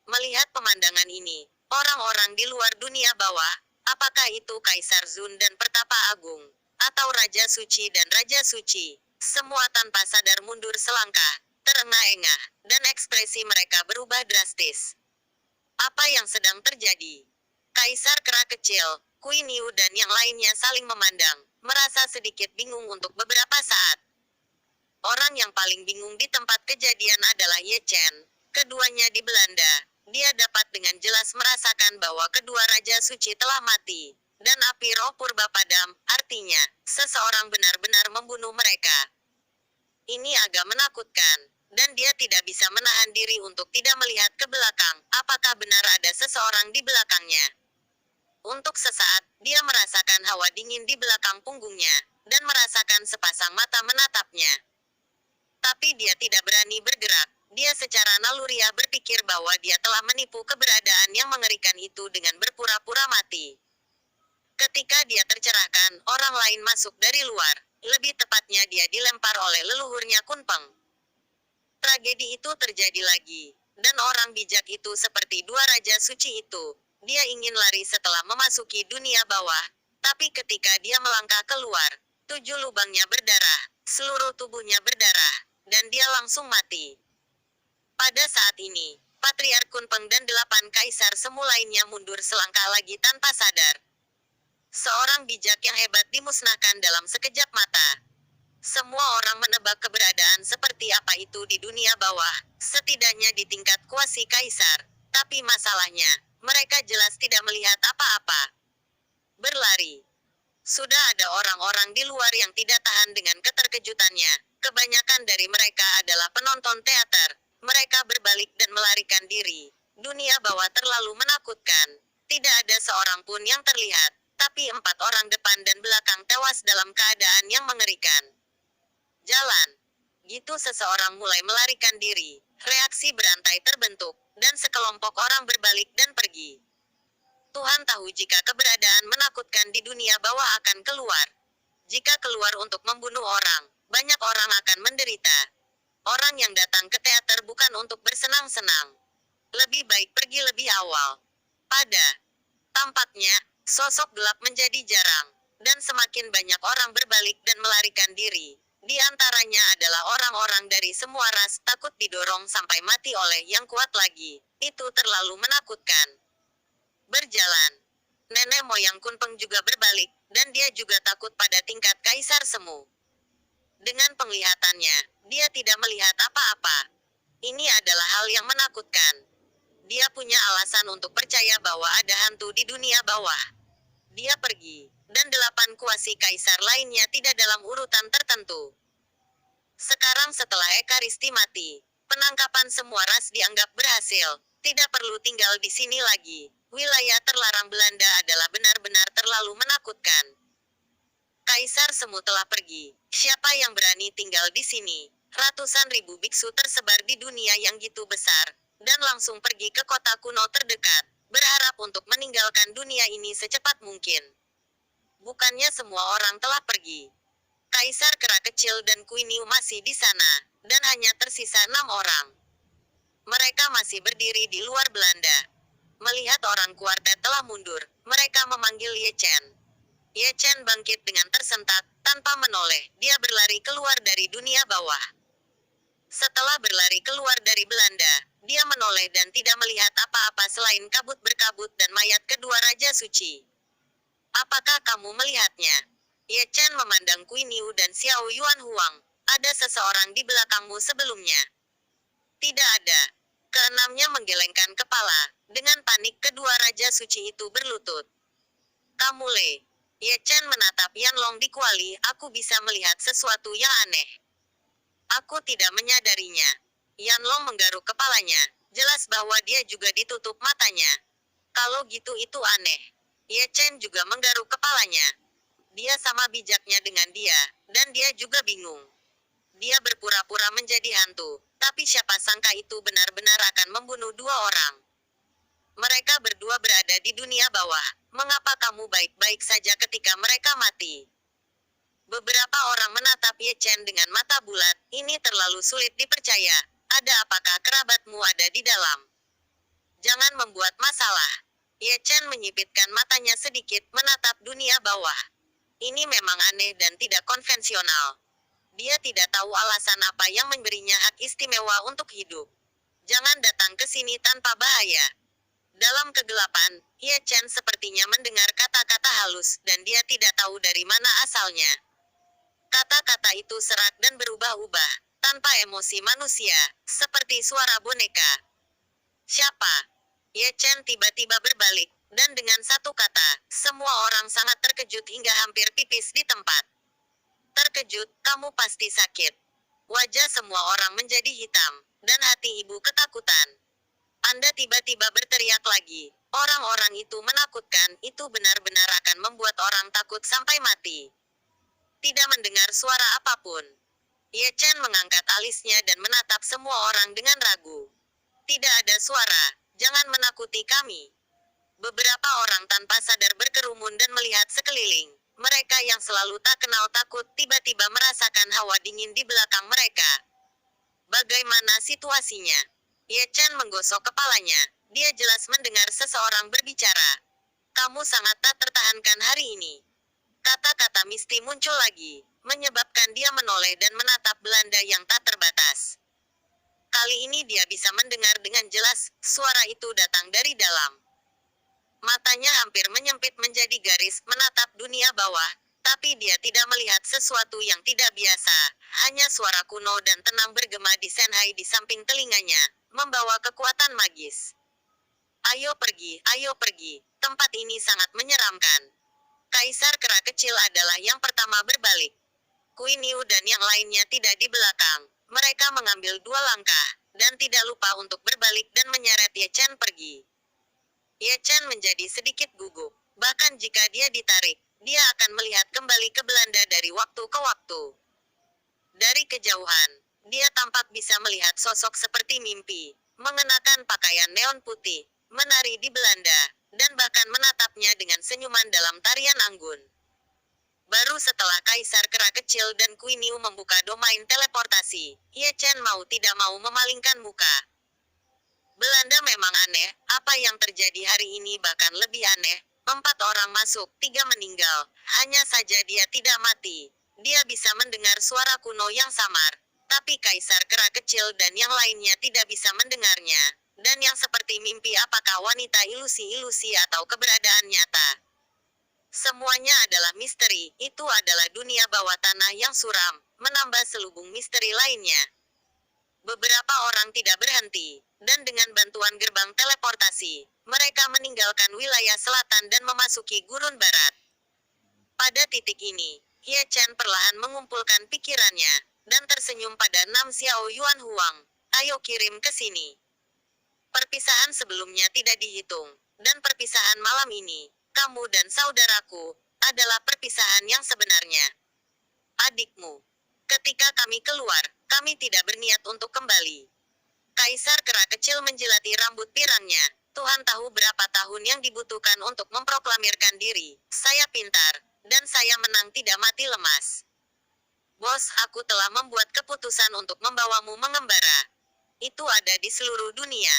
Melihat pemandangan ini, orang-orang di luar dunia bawah, apakah itu Kaisar Zun dan Pertapa Agung, atau Raja Suci dan Raja Suci, semua tanpa sadar mundur selangkah, terengah-engah, dan ekspresi mereka berubah drastis. Apa yang sedang terjadi? Kaisar Kera Kecil, Queen Yu dan yang lainnya saling memandang, merasa sedikit bingung untuk beberapa saat. Orang yang paling bingung di tempat kejadian adalah Ye Chen. Keduanya di Belanda, dia dapat dengan jelas merasakan bahwa kedua Raja Suci telah mati, dan api roh purba padam, artinya, seseorang benar-benar membunuh mereka. Ini agak menakutkan, dan dia tidak bisa menahan diri untuk tidak melihat ke belakang, apakah benar ada seseorang di belakangnya. Untuk sesaat, dia merasakan hawa dingin di belakang punggungnya, dan merasakan sepasang mata menatapnya. Tapi dia tidak berani bergerak. Dia secara naluriah berpikir bahwa dia telah menipu keberadaan yang mengerikan itu dengan berpura-pura mati. Ketika dia tercerahkan, orang lain masuk dari luar. Lebih tepatnya dia dilempar oleh leluhurnya Kunpeng. Tragedi itu terjadi lagi. Dan orang bijak itu seperti dua raja suci itu. Dia ingin lari setelah memasuki dunia bawah. Tapi ketika dia melangkah keluar, 7 lubangnya berdarah, seluruh tubuhnya berdarah, dan dia langsung mati. Pada saat ini, Patriark Kunpeng dan 8 kaisar semu lainnya mundur selangkah lagi tanpa sadar. Seorang bijak yang hebat dimusnahkan dalam sekejap mata. Semua orang menebak keberadaan seperti apa itu di dunia bawah, setidaknya di tingkat kuasi kaisar. Tapi masalahnya, mereka jelas tidak melihat apa-apa. Berlari. Sudah ada orang-orang di luar yang tidak tahan dengan keterkejutannya. Kebanyakan dari mereka adalah penonton teater. Mereka berbalik dan melarikan diri. Dunia bawah terlalu menakutkan. Tidak ada seorang pun yang terlihat. Tapi 4 orang depan dan belakang tewas dalam keadaan yang mengerikan. Jalan. Gitu seseorang mulai melarikan diri. Reaksi berantai terbentuk. Dan sekelompok orang berbalik dan pergi. Tuhan tahu jika keberadaan menakutkan di dunia bawah akan keluar. Jika keluar untuk membunuh orang, banyak orang akan menderita. Orang yang datang ke teater bukan untuk bersenang-senang. Lebih baik pergi lebih awal. Tampaknya, sosok gelap menjadi jarang. Dan semakin banyak orang berbalik dan melarikan diri. Di antaranya adalah orang-orang dari semua ras takut didorong sampai mati oleh yang kuat lagi. Itu terlalu menakutkan. Berjalan. Nenek moyang Kunpeng juga berbalik, dan dia juga takut pada tingkat kaisar semu. Dengan penglihatannya, dia tidak melihat apa-apa. Ini adalah hal yang menakutkan. Dia punya alasan untuk percaya bahwa ada hantu di dunia bawah. Dia pergi, dan 8 kuasi kaisar lainnya tidak dalam urutan tertentu. Sekarang setelah Ekaristi mati, penangkapan semua ras dianggap berhasil. Tidak perlu tinggal di sini lagi. Wilayah terlarang Belanda adalah benar-benar terlalu menakutkan. Kaisar semu telah pergi. Siapa yang berani tinggal di sini? Ratusan ribu biksu tersebar di dunia yang gitu besar, dan langsung pergi ke kota kuno terdekat, berharap untuk meninggalkan dunia ini secepat mungkin. Bukannya semua orang telah pergi. Kaisar Kera Kecil dan Kuiniu masih di sana, dan hanya tersisa 6 orang. Mereka masih berdiri di luar Belanda. Melihat orang kuartet telah mundur, mereka memanggil Ye Chen. Ye Chen bangkit dengan tersentak, tanpa menoleh, dia berlari keluar dari dunia bawah. Setelah berlari keluar dari Belanda, dia menoleh dan tidak melihat apa-apa selain kabut berkabut dan mayat kedua Raja Suci. Apakah kamu melihatnya? Ye Chen memandang Kuiniu dan Xiao Yuan Huang. Ada seseorang di belakangmu sebelumnya. Tidak ada. Keenamnya menggelengkan kepala. Dengan panik kedua Raja Suci itu berlutut. Kamu Le. Ye Chen menatap Yanlong di kuali, aku bisa melihat sesuatu yang aneh. Aku tidak menyadarinya. Yanlong menggaruk kepalanya. Jelas bahwa dia juga ditutup matanya. Kalau gitu itu aneh. Ye Chen juga menggaruk kepalanya. Dia sama bijaknya dengan dia, dan dia juga bingung. Dia berpura-pura menjadi hantu, tapi siapa sangka itu benar-benar akan membunuh 2 orang. Mereka berdua berada di dunia bawah. Mengapa kamu baik-baik saja ketika mereka mati? Beberapa orang menatap Ye Chen dengan mata bulat. Ini terlalu sulit dipercaya. Ada apakah kerabatmu ada di dalam? Jangan membuat masalah. Ye Chen menyipitkan matanya sedikit, menatap dunia bawah. Ini memang aneh dan tidak konvensional. Dia tidak tahu alasan apa yang memberinya hak istimewa untuk hidup. Jangan datang ke sini tanpa bahaya. Dalam kegelapan, Ye Chen sepertinya mendengar kata-kata halus, dan dia tidak tahu dari mana asalnya. Kata-kata itu serak dan berubah-ubah, tanpa emosi manusia, seperti suara boneka. Siapa? Ye Chen tiba-tiba berbalik, dan dengan satu kata, semua orang sangat terkejut hingga hampir pipis di tempat. Terkejut, kamu pasti sakit. Wajah semua orang menjadi hitam, dan hati ibu ketakutan. Anda tiba-tiba berteriak lagi. Orang-orang itu menakutkan, itu benar-benar akan membuat orang takut sampai mati. Tidak mendengar suara apapun. Ye Chen mengangkat alisnya dan menatap semua orang dengan ragu. Tidak ada suara, jangan menakuti kami. Beberapa orang tanpa sadar berkerumun dan melihat sekeliling. Mereka yang selalu tak kenal takut tiba-tiba merasakan hawa dingin di belakang mereka. Bagaimana situasinya? Ye Chen menggosok kepalanya. Dia jelas mendengar seseorang berbicara. Kamu sangat tak tertahankan hari ini. Kata-kata Misty muncul lagi, menyebabkan dia menoleh dan menatap Belanda yang tak terbatas. Kali ini dia bisa mendengar dengan jelas, suara itu datang dari dalam. Matanya hampir menyempit menjadi garis, menatap dunia bawah, tapi dia tidak melihat sesuatu yang tidak biasa, hanya suara kuno dan tenang bergema di Shanghai di samping telinganya, membawa kekuatan magis. Ayo pergi, tempat ini sangat menyeramkan. Kaisar Kera Kecil adalah yang pertama berbalik. Queen Yu dan yang lainnya tidak di belakang. Mereka mengambil 2 langkah, dan tidak lupa untuk berbalik dan menyeret Ye Chen pergi. Ye Chen menjadi sedikit gugup. Bahkan jika dia ditarik, dia akan melihat kembali ke Belanda dari waktu ke waktu. Dari kejauhan, dia tampak bisa melihat sosok seperti mimpi, mengenakan pakaian neon putih, menari di Belanda, dan bahkan menatapnya dengan senyuman dalam tarian anggun. Baru setelah Kaisar Kera Kecil dan Queen Yu membuka domain teleportasi, Ye Chen mau tidak mau memalingkan muka. Belanda memang aneh, apa yang terjadi hari ini bahkan lebih aneh. 4 orang masuk, 3 meninggal, hanya saja dia tidak mati. Dia bisa mendengar suara kuno yang samar, tapi Kaisar Kera Kecil dan yang lainnya tidak bisa mendengarnya. Dan yang seperti mimpi, apakah wanita ilusi-ilusi atau keberadaan nyata? Semuanya adalah misteri, itu adalah dunia bawah tanah yang suram, menambah selubung misteri lainnya. Beberapa orang tidak berhenti, dan dengan bantuan gerbang teleportasi, mereka meninggalkan wilayah selatan dan memasuki gurun barat. Pada titik ini, Ye Chen perlahan mengumpulkan pikirannya, dan tersenyum pada Nam Xiao Yuan Huang. Ayo kirim ke sini. Perpisahan sebelumnya tidak dihitung, dan perpisahan malam ini, kamu dan saudaraku, adalah perpisahan yang sebenarnya. Adikmu. Ketika kami keluar, kami tidak berniat untuk kembali. Kaisar Kera Kecil menjilati rambut pirangnya. Tuhan tahu berapa tahun yang dibutuhkan untuk memproklamirkan diri. Saya pintar, dan saya menang tidak mati lemas. Bos, aku telah membuat keputusan untuk membawamu mengembara. Itu ada di seluruh dunia.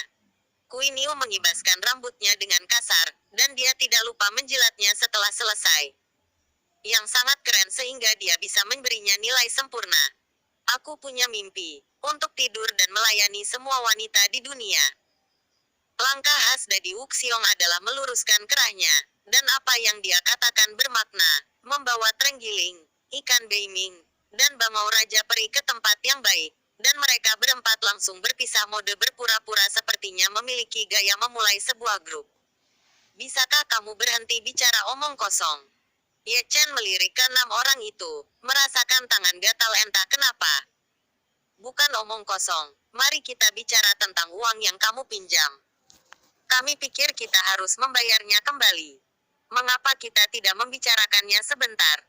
Queen Yu mengibaskan rambutnya dengan kasar, dan dia tidak lupa menjilatnya setelah selesai. Yang sangat keren sehingga dia bisa memberinya nilai sempurna. Aku punya mimpi, untuk tidur dan melayani semua wanita di dunia. Langkah khas dari Wuxiong adalah meluruskan kerahnya, dan apa yang dia katakan bermakna, membawa terenggiling, ikan beiming, dan bangau Raja Peri ke tempat yang baik, dan mereka berempat langsung berpisah mode berpura-pura sepertinya memiliki gaya memulai sebuah grup. Bisakah kamu berhenti bicara omong kosong? Ye Chen melirik ke 6 orang itu, merasakan tangan gatal entah kenapa. Bukan omong kosong, mari kita bicara tentang uang yang kamu pinjam. Kami pikir kita harus membayarnya kembali. Mengapa kita tidak membicarakannya sebentar?